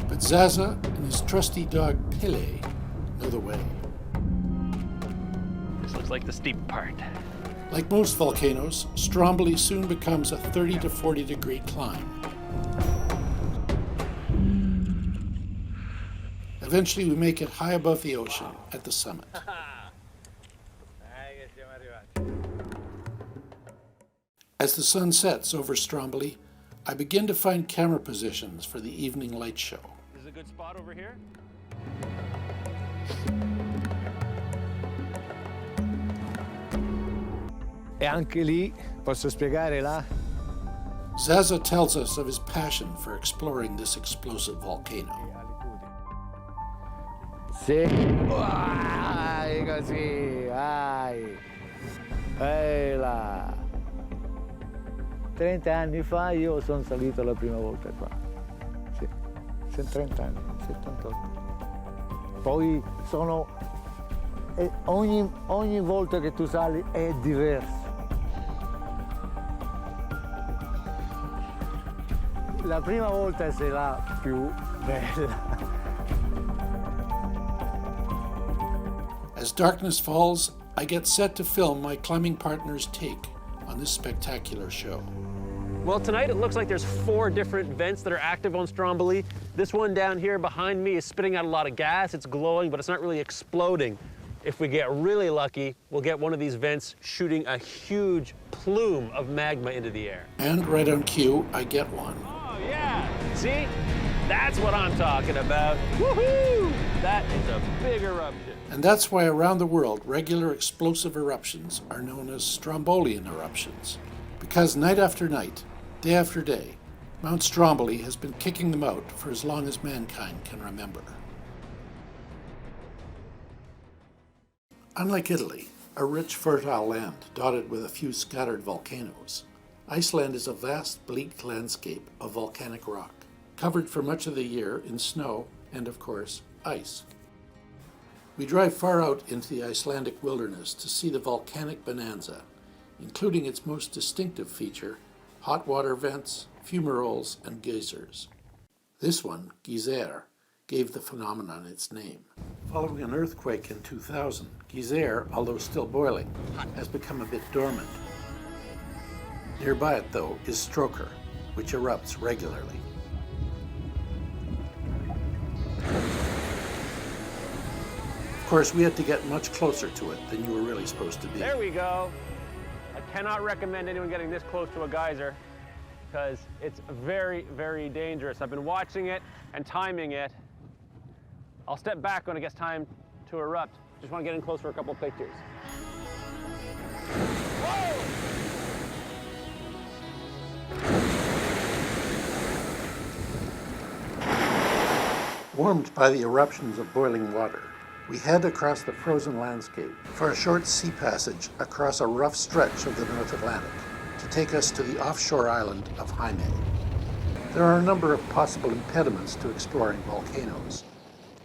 Speaker 1: But Zaza and his trusty dog Pele know the way.
Speaker 8: This looks like the steep part.
Speaker 1: Like most volcanoes, Stromboli soon becomes a 30 to 40 degree climb. Eventually we make it high above the ocean at the summit. As the sun sets over Stromboli, I begin to find camera positions for the evening light show.
Speaker 8: This is a good spot over here.
Speaker 17: E anche lì, posso spiegare là?
Speaker 1: Zaza tells us of his passion for exploring this explosive volcano.
Speaker 17: Sì. Vai così, vai. Ehi là. 30 anni fa io sono salito la prima volta qua. Sì, sono 30 anni, 78. Poi sono... ogni volta che tu sali è diverso. La prima volta è la più bella.
Speaker 1: As darkness falls, I get set to film my climbing partner's take on this spectacular show.
Speaker 8: Well, tonight it looks like there's 4 different vents that are active on Stromboli. This one down here behind me is spitting out a lot of gas. It's glowing, but it's not really exploding. If we get really lucky, we'll get one of these vents shooting a huge plume of magma into the air.
Speaker 1: And right on cue, I get one.
Speaker 8: Oh, yeah. See? That's what I'm talking about. Woohoo! That is a big eruption.
Speaker 1: And that's why around the world, regular explosive eruptions are known as Strombolian eruptions. Because night after night, day after day, Mount Stromboli has been kicking them out for as long as mankind can remember. Unlike Italy, a rich, fertile land dotted with a few scattered volcanoes, Iceland is a vast, bleak landscape of volcanic rock, covered for much of the year in snow and, of course, ice. We drive far out into the Icelandic wilderness to see the volcanic bonanza, including its most distinctive feature, hot water vents, fumaroles, and geysers. This one, Geyser, gave the phenomenon its name. Following an earthquake in 2000, Geyser, although still boiling, has become a bit dormant. Nearby it, though, is Stroker, which erupts regularly. Of course, we had to get much closer to it than you were really supposed to be.
Speaker 8: There we go. I cannot recommend anyone getting this close to a geyser because it's very, very dangerous. I've been watching it and timing it. I'll step back when it gets time to erupt. Just want to get in close for a couple pictures. Whoa!
Speaker 1: Warmed by the eruptions of boiling water, we head across the frozen landscape for a short sea passage across a rough stretch of the North Atlantic to take us to the offshore island of Jaime. There are a number of possible impediments to exploring volcanoes.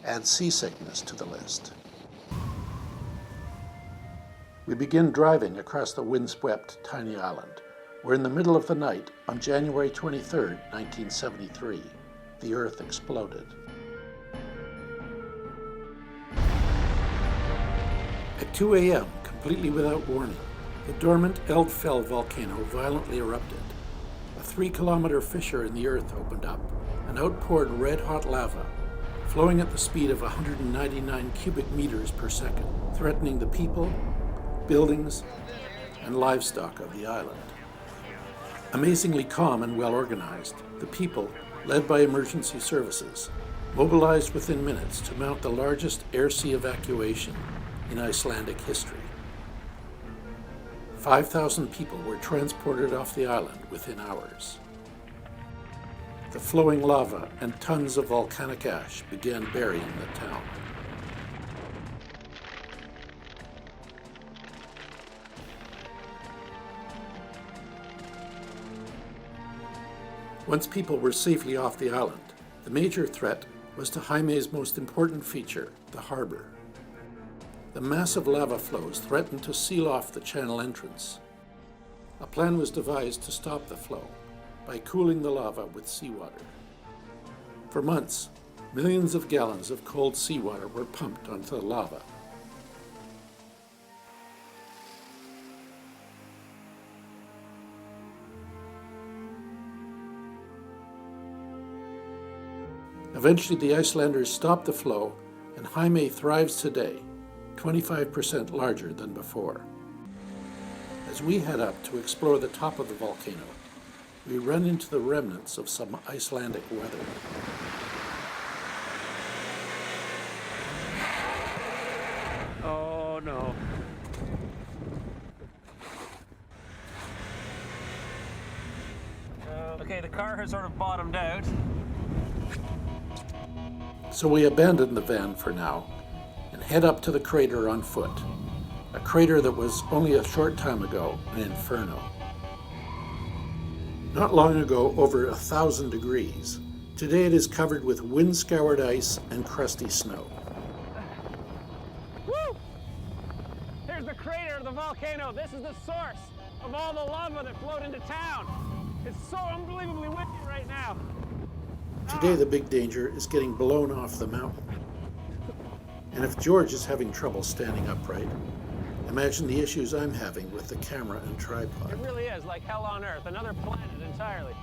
Speaker 1: Add seasickness to the list. We begin driving across the windswept tiny island, where in the middle of the night, on January 23, 1973, the Earth exploded. At 2 a.m., completely without warning, the dormant Eldfell volcano violently erupted. A 3-kilometer fissure in the earth opened up and outpoured red-hot lava, flowing at the speed of 199 cubic meters per second, threatening the people, buildings, and livestock of the island. Amazingly calm and well-organized, the people, led by emergency services, mobilized within minutes to mount the largest air-sea evacuation in Icelandic history. 5,000 people were transported off the island within hours. The flowing lava and tons of volcanic ash began burying the town. Once people were safely off the island, the major threat was to Jaime's most important feature, the harbor. The massive lava flows threatened to seal off the channel entrance. A plan was devised to stop the flow by cooling the lava with seawater. For months, millions of gallons of cold seawater were pumped onto the lava. Eventually, the Icelanders stopped the flow, and Jaime thrives today, 25% larger than before. As we head up to explore the top of the volcano, we run into the remnants of some Icelandic weather.
Speaker 8: Oh no. Okay, the car has sort of bottomed out.
Speaker 1: So we abandon the van for now and head up to the crater on foot, a crater that was only a short time ago an inferno. Not long ago, over 1,000 degrees. Today it is covered with wind-scoured ice and crusty snow.
Speaker 8: Woo! Here's the crater of the volcano. This is the source of all the lava that flowed into town. It's so unbelievably windy right now.
Speaker 1: Today the big danger is getting blown off the mountain. And if George is having trouble standing upright, imagine the issues I'm having with the camera and tripod.
Speaker 8: It really is like hell on earth, another planet entirely.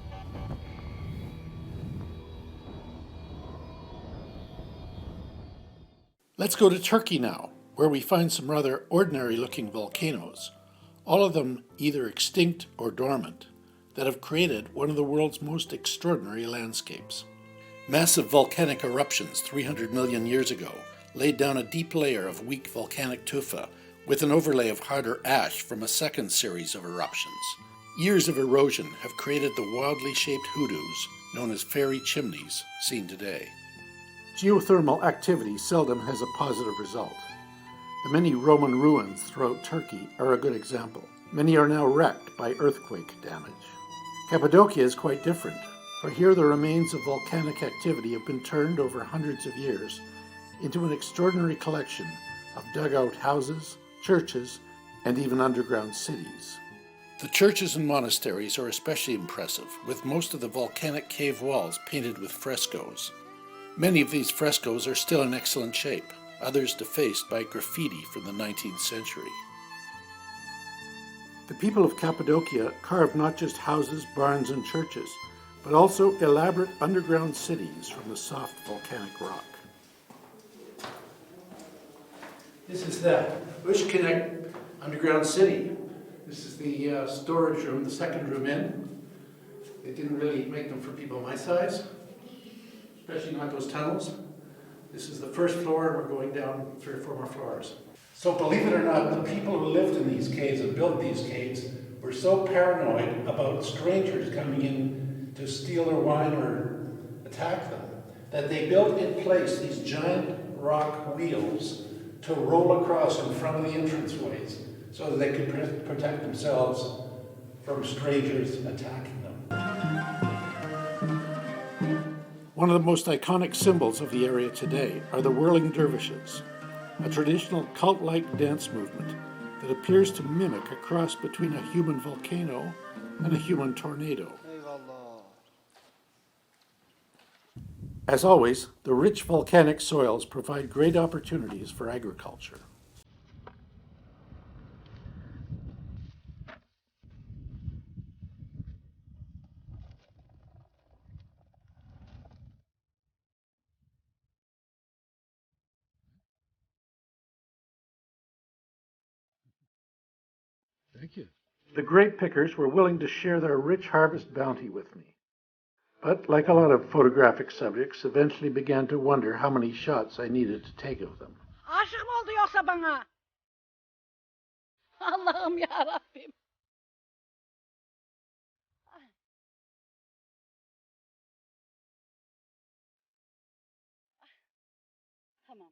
Speaker 1: Let's go to Turkey now, where we find some rather ordinary-looking volcanoes, all of them either extinct or dormant, that have created one of the world's most extraordinary landscapes. Massive volcanic eruptions 300 million years ago laid down a deep layer of weak volcanic tufa with an overlay of harder ash from a second series of eruptions. Years of erosion have created the wildly shaped hoodoos known as fairy chimneys seen today. Geothermal activity seldom has a positive result. The many Roman ruins throughout Turkey are a good example. Many are now wrecked by earthquake damage. Cappadocia is quite different, for here the remains of volcanic activity have been turned over hundreds of years into an extraordinary collection of dugout houses, churches, and even underground cities. The churches and monasteries are especially impressive, with most of the volcanic cave walls painted with frescoes. Many of these frescoes are still in excellent shape, others defaced by graffiti from the 19th century. The people of Cappadocia carved not just houses, barns, and churches, but also elaborate underground cities from the soft volcanic rock. This is the Ushkinek underground city. This is the storage room, the second room in. They didn't really make them for people my size, especially not those tunnels. This is the first floor, and we're going down 3 or 4 more floors. So believe it or not, the people who lived in these caves and built these caves were so paranoid about strangers coming in to steal their wine or attack them that they built in place these giant rock wheels to roll across in front of the entranceways so that they could protect themselves from strangers attacking them. One of the most iconic symbols of the area today are the whirling dervishes, a traditional cult-like dance movement that appears to mimic a cross between a human volcano and a human tornado. As always, the rich volcanic soils provide great opportunities for agriculture.
Speaker 14: Thank you.
Speaker 1: The grape pickers were willing to share their rich harvest bounty with me. But like a lot of photographic subjects, eventually began to wonder how many shots I needed to take of them.
Speaker 15: Aşık mı oldu yoksa bana? Allah'ım ya Rabbim. Tamam.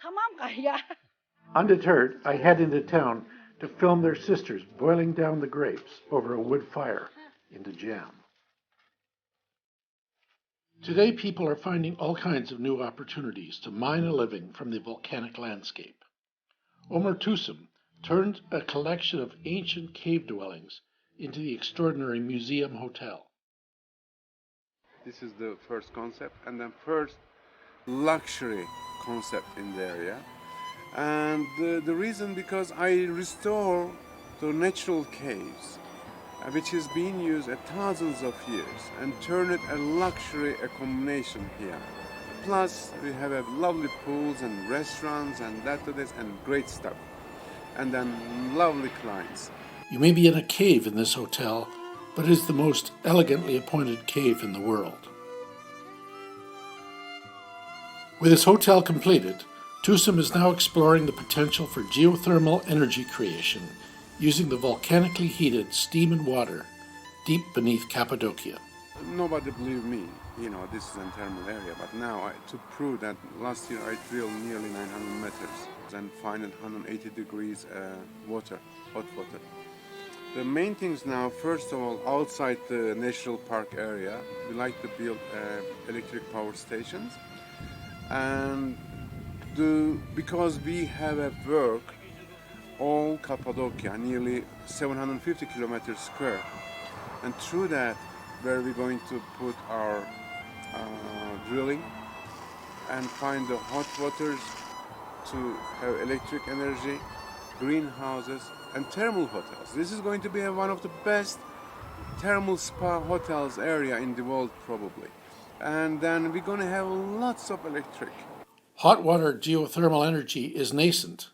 Speaker 15: Tamam Kaya.
Speaker 1: Undeterred, I head into town to film their sisters boiling down the grapes over a wood fire into jam. Today, people are finding all kinds of new opportunities to mine a living from the volcanic landscape. Omer Tusum turned a collection of ancient cave dwellings into the extraordinary museum hotel.
Speaker 18: This is the first concept, and then first luxury concept in the area. And the reason because I restore the natural caves which has been used thousands of years, and turn it a luxury accommodation here. Plus, we have lovely pools and restaurants and that and great stuff. And then lovely clients.
Speaker 1: You may be in a cave in this hotel, but it is the most elegantly appointed cave in the world. With his hotel completed, Tusum is now exploring the potential for geothermal energy creation using the volcanically heated steam and water deep beneath Cappadocia.
Speaker 18: Nobody believed me, this is a thermal area, but now to prove that last year I drilled nearly 900 meters and find 180 degrees water, hot water. The main things now, first of all, outside the national park area, we like to build electric power stations. And because we have a work all Cappadocia, nearly 750 kilometers square, and through that, where we're going to put our drilling and find the hot waters to have electric energy, greenhouses, and thermal hotels. This is going to be one of the best thermal spa hotels area in the world, probably. And then we're going to have lots of electric.
Speaker 1: Hot water geothermal energy is nascent,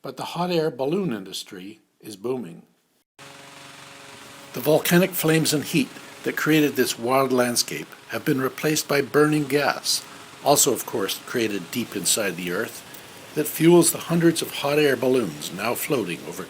Speaker 1: but the hot air balloon industry is booming. The volcanic flames and heat that created this wild landscape have been replaced by burning gas, also of course created deep inside the earth, that fuels the hundreds of hot air balloons now floating over.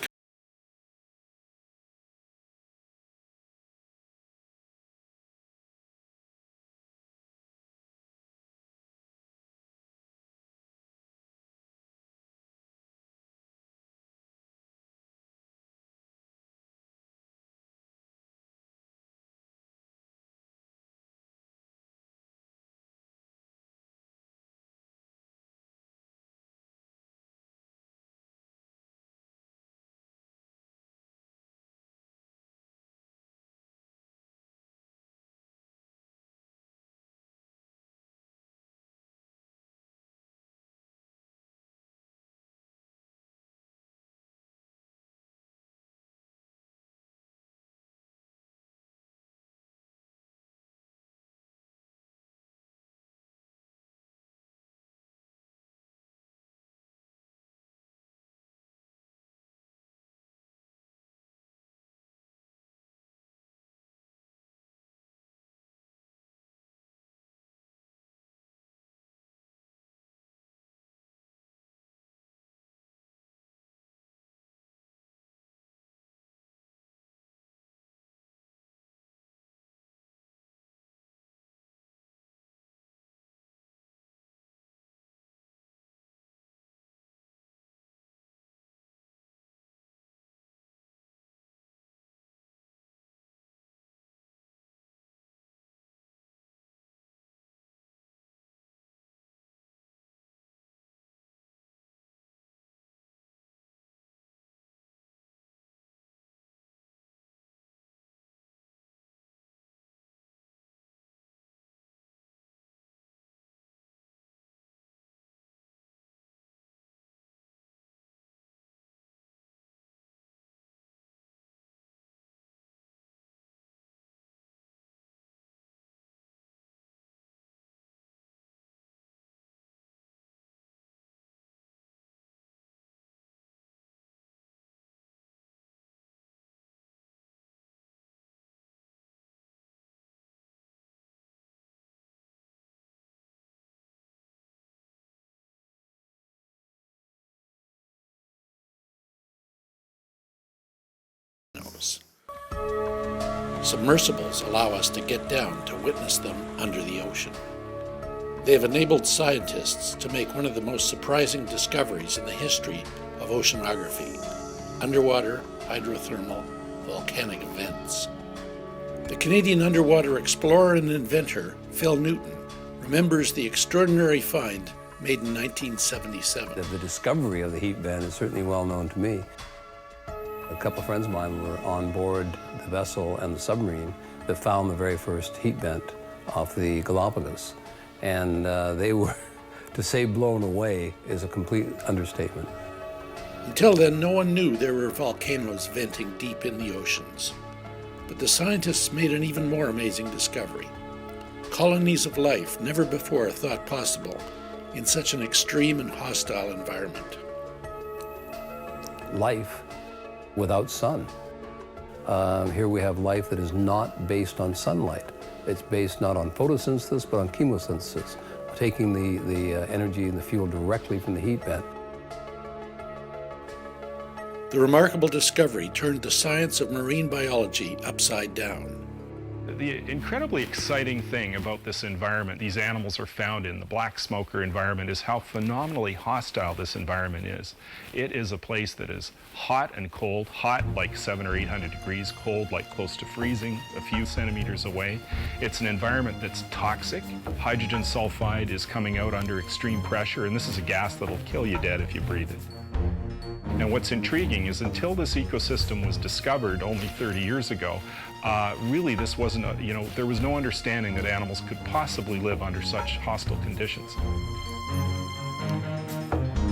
Speaker 1: Submersibles allow us to get down to witness them under the ocean. They have enabled scientists to make one of the most surprising discoveries in the history of oceanography: underwater hydrothermal volcanic vents. The Canadian underwater explorer and inventor Phil Newton remembers the extraordinary find made in 1977.
Speaker 19: The discovery of the heat vent is certainly well known to me. A couple of friends of mine were on board the vessel and the submarine that found the very first heat vent off the Galapagos. And they were, to say blown away is a complete understatement.
Speaker 1: Until then, no one knew there were volcanoes venting deep in the oceans. But the scientists made an even more amazing discovery. Colonies of life never before thought possible in such an extreme and hostile environment.
Speaker 19: Life without sun. Here we have life that is not based on sunlight. It's based not on photosynthesis, but on chemosynthesis, taking the energy and the fuel directly from the heat vent.
Speaker 1: The remarkable discovery turned the science of marine biology upside down.
Speaker 20: The incredibly exciting thing about this environment these animals are found in, the black smoker environment, is how phenomenally hostile this environment is. It is a place that is hot and cold, hot like 700 or 800 degrees, cold like close to freezing a few centimeters away. It's an environment that's toxic. Hydrogen sulfide is coming out under extreme pressure, and this is a gas that'll kill you dead if you breathe it. And what's intriguing is until this ecosystem was discovered only 30 years ago, really this wasn't, there was no understanding that animals could possibly live under such hostile conditions.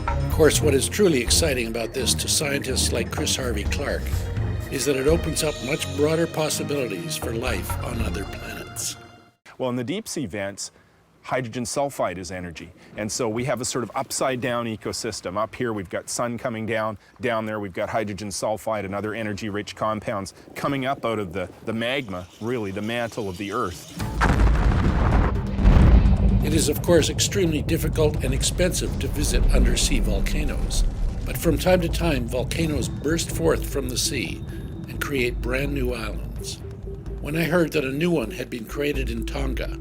Speaker 1: Of course, what is truly exciting about this to scientists like Chris Harvey-Clark is that it opens up much broader possibilities for life on other planets.
Speaker 21: Well, in the deep sea vents, hydrogen sulfide is energy. And so we have a sort of upside down ecosystem. Up here we've got sun coming down. Down there we've got hydrogen sulfide and other energy rich compounds coming up out of the magma, really the mantle of the Earth.
Speaker 1: It is of course extremely difficult and expensive to visit undersea volcanoes. But from time to time volcanoes burst forth from the sea and create brand new islands. When I heard that a new one had been created in Tonga,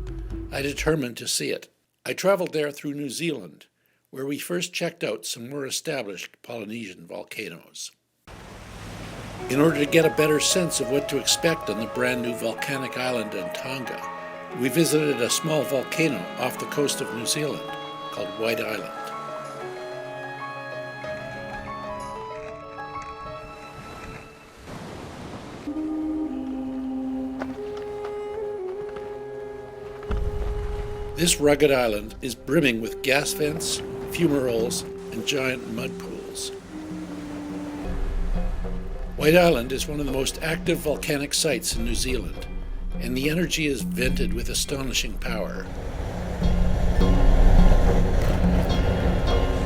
Speaker 1: I determined to see it. I traveled there through New Zealand, where we first checked out some more established Polynesian volcanoes. In order to get a better sense of what to expect on the brand new volcanic island in Tonga, we visited a small volcano off the coast of New Zealand called White Island. This rugged island is brimming with gas vents, fumaroles, and giant mud pools. White Island is one of the most active volcanic sites in New Zealand, and the energy is vented with astonishing power.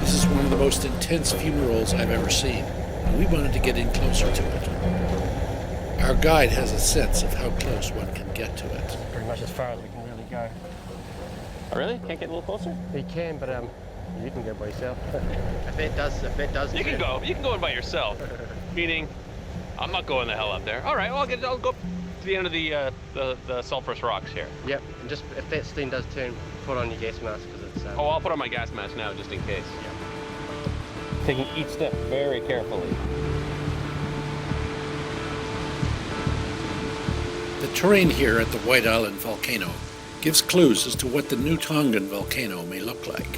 Speaker 1: This is one of the most intense fumaroles I've ever seen, and we wanted to get in closer to it. Our guide has a sense of how close one can get to it.
Speaker 22: Pretty much as far as we can really go.
Speaker 8: Oh, really? Can't get a little closer?
Speaker 22: You can, but you can go by yourself. If it does.
Speaker 8: You can go. You can go in by yourself. Meaning, I'm not going the hell up there. All right, well, I'll go to the end of the sulfurous rocks here.
Speaker 22: Yep. And just if that steam does turn, put on your gas mask because it's.
Speaker 8: Oh, I'll put on my gas mask now just in case. Yep. Taking each step very carefully.
Speaker 1: The terrain here at the White Island volcano gives clues as to what the new Tongan volcano may look like.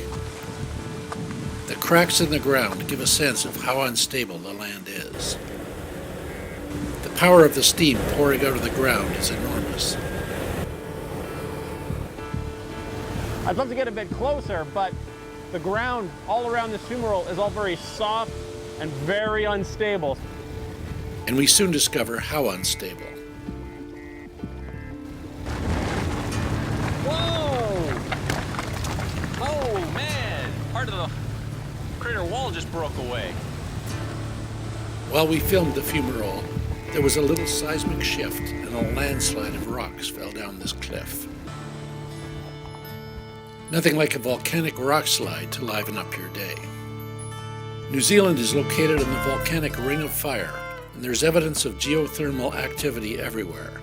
Speaker 1: The cracks in the ground give a sense of how unstable the land is. The power of the steam pouring out of the ground is enormous.
Speaker 8: I'd love to get a bit closer, but the ground all around this fumarole is all very soft and very unstable.
Speaker 1: And we soon discover how unstable.
Speaker 8: Oh man, part of the crater wall just broke away.
Speaker 1: While we filmed the fumarole, there was a little seismic shift and a landslide of rocks fell down this cliff. Nothing like a volcanic rock slide to liven up your day. New Zealand is located in the volcanic Ring of Fire, and there's evidence of geothermal activity everywhere.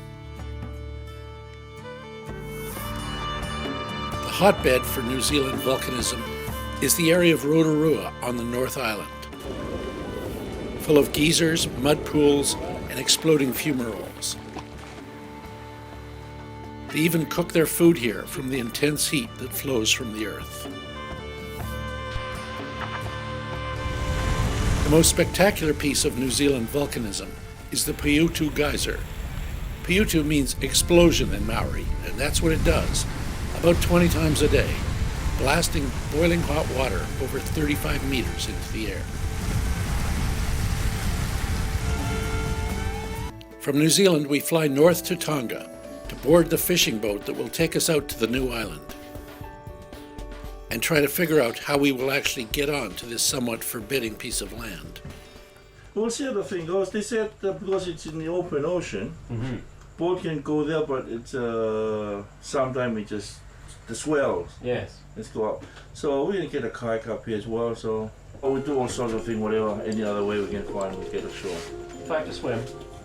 Speaker 1: The hotbed for New Zealand volcanism is the area of Rotorua on the North Island, full of geysers, mud pools, and exploding fumaroles. They even cook their food here from the intense heat that flows from the earth. The most spectacular piece of New Zealand volcanism is the Paiutu Geyser. Paiutu means explosion in Maori, and that's what it does. About 20 times a day, blasting boiling hot water over 35 meters into the air. From New Zealand, we fly north to Tonga to board the fishing boat that will take us out to the new island and try to figure out how we will actually get on to this somewhat forbidding piece of land.
Speaker 2: We'll see how the thing goes. They said because it's in the open ocean, boat can go there, but it's sometimes it just the swells.
Speaker 8: Yes.
Speaker 2: Let's go up. So we're gonna get a kayak up here as well. So we do all sorts of things, whatever any other way we can find, we get ashore.
Speaker 8: If I have to swim,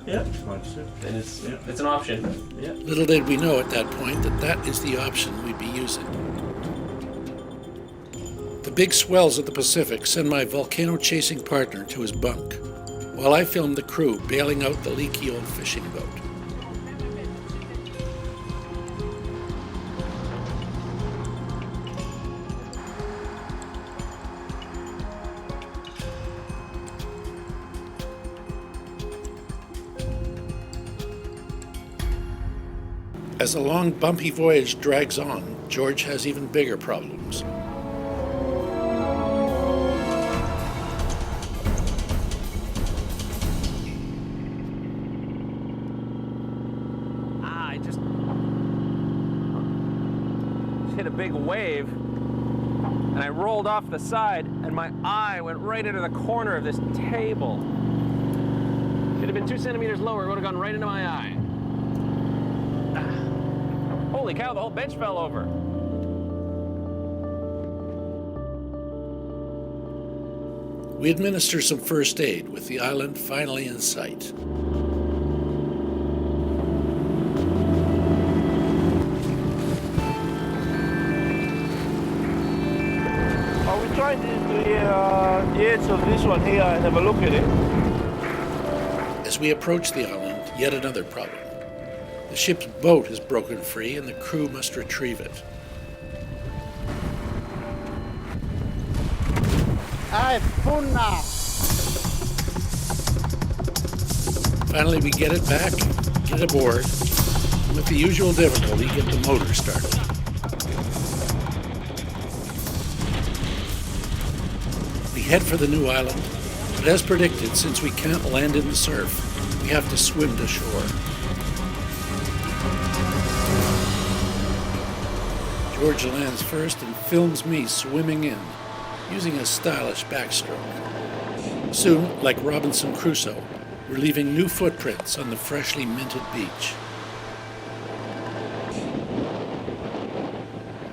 Speaker 2: Yeah, fine, sure.
Speaker 8: then it's an option.
Speaker 2: Yeah.
Speaker 1: Little did we know at that point that that is the option we'd be using. The big swells of the Pacific send my volcano-chasing partner to his bunk, while I film the crew bailing out the leaky old fishing boat. As the long, bumpy voyage drags on, George has even bigger problems.
Speaker 8: I just hit a big wave, and I rolled off the side, and my eye went right into the corner of this table. If it had been 2 centimeters lower, it would have gone right into my eye. Holy cow, the whole bench fell over.
Speaker 1: We administer some first aid with the island finally in sight.
Speaker 2: We tried the edge of this one here and have a look at it.
Speaker 1: As we approach the island, yet another problem. The ship's boat has broken free and the crew must retrieve it. Finally, we get it back, get aboard, and with the usual difficulty, get the motor started. We head for the new island, but as predicted, since we can't land in the surf, we have to swim to shore. George lands first and films me swimming in, using a stylish backstroke. Soon, like Robinson Crusoe, we're leaving new footprints on the freshly minted beach.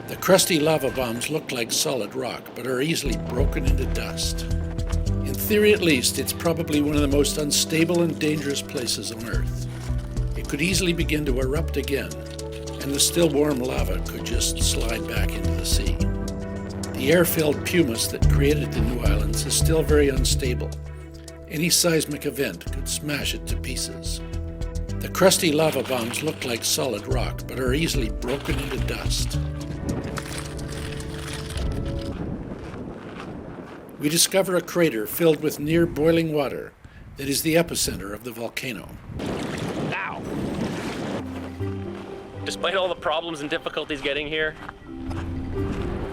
Speaker 1: The crusty lava bombs look like solid rock, but are easily broken into dust. In theory at least, it's probably one of the most unstable and dangerous places on Earth. It could easily begin to erupt again, and the still warm lava could just slide back into the sea. The air-filled pumice that created the new islands is still very unstable. Any seismic event could smash it to pieces. The crusty lava bombs look like solid rock, but are easily broken into dust. We discover a crater filled with near boiling water that is the epicenter of the volcano.
Speaker 8: Ow! Despite all the problems and difficulties getting here,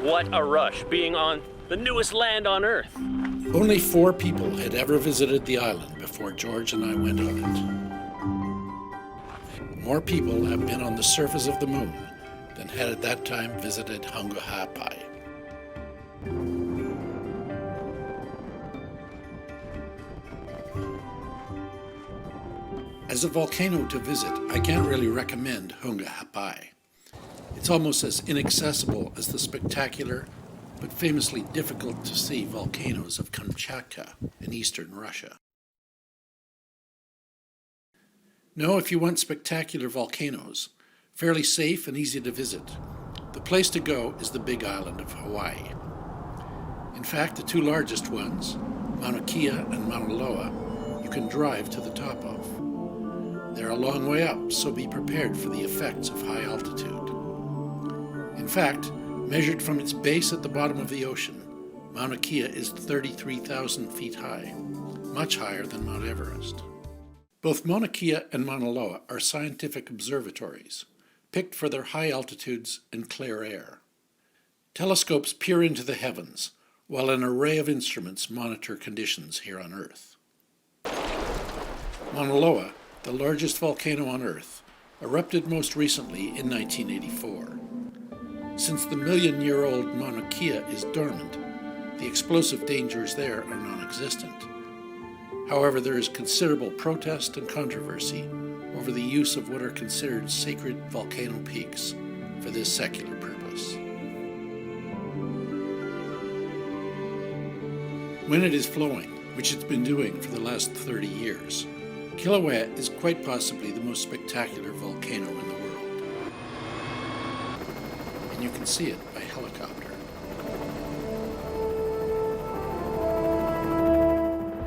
Speaker 8: what a rush being on the newest land on Earth.
Speaker 1: Only 4 people had ever visited the island before George and I went on it. More people have been on the surface of the moon than had at that time visited Hunga Ha'apai. As a volcano to visit, I can't really recommend Hunga Ha'apai. It's almost as inaccessible as the spectacular but famously difficult to see volcanoes of Kamchatka in eastern Russia. No, if you want spectacular volcanoes, fairly safe and easy to visit, the place to go is the big island of Hawaii. In fact, the 2 largest ones, Mauna Kea and Mauna Loa, you can drive to the top of. They're a long way up, so be prepared for the effects of high altitude. In fact, measured from its base at the bottom of the ocean, Mauna Kea is 33,000 feet high, much higher than Mount Everest. Both Mauna Kea and Mauna Loa are scientific observatories, picked for their high altitudes and clear air. Telescopes peer into the heavens, while an array of instruments monitor conditions here on Earth. Mauna Loa, the largest volcano on Earth, erupted most recently in 1984. Since the million-year-old Mauna Kea is dormant, the explosive dangers there are non-existent. However, there is considerable protest and controversy over the use of what are considered sacred volcano peaks for this secular purpose. When it is flowing, which it's been doing for the last 30 years, Kilauea is quite possibly the most spectacular volcano in the world. And you can see it by helicopter.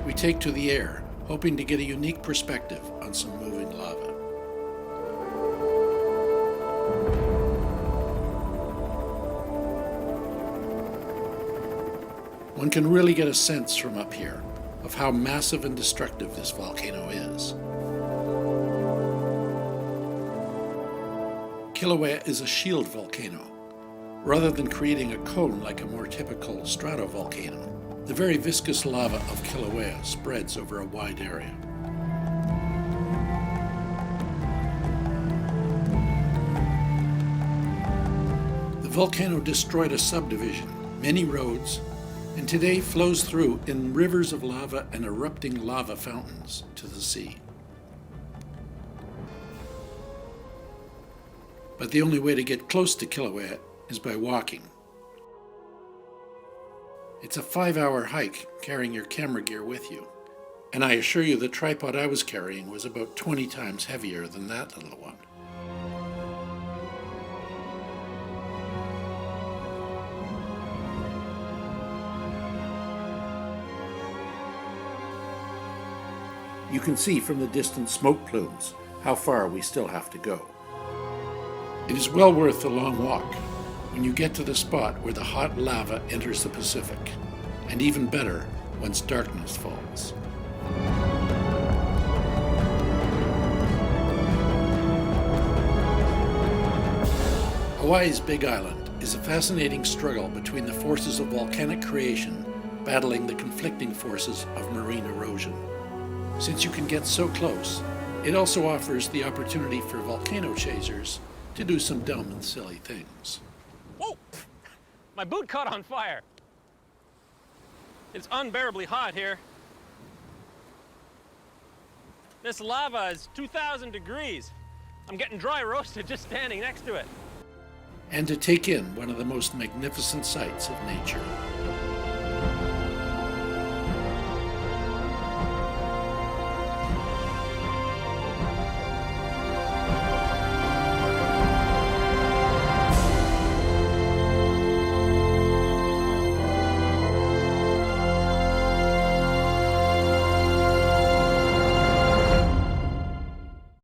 Speaker 1: We take to the air, hoping to get a unique perspective on some moving lava. One can really get a sense from up here of how massive and destructive this volcano is. Kilauea is a shield volcano. Rather than creating a cone like a more typical stratovolcano, the very viscous lava of Kilauea spreads over a wide area. The volcano destroyed a subdivision, many roads, and today flows through in rivers of lava and erupting lava fountains to the sea. But the only way to get close to Kilauea is by walking. It's a 5-hour hike carrying your camera gear with you, and I assure you the tripod I was carrying was about 20 times heavier than that little one. You can see from the distant smoke plumes how far we still have to go. It is well worth the long walk when you get to the spot where the hot lava enters the Pacific, and even better once darkness falls. Hawaii's Big Island is a fascinating struggle between the forces of volcanic creation battling the conflicting forces of marine erosion. Since you can get so close, it also offers the opportunity for volcano chasers to do some dumb and silly things.
Speaker 8: Whoa! My boot caught on fire. It's unbearably hot here. This lava is 2,000 degrees. I'm getting dry roasted just standing next to it.
Speaker 1: And to take in one of the most magnificent sights of nature.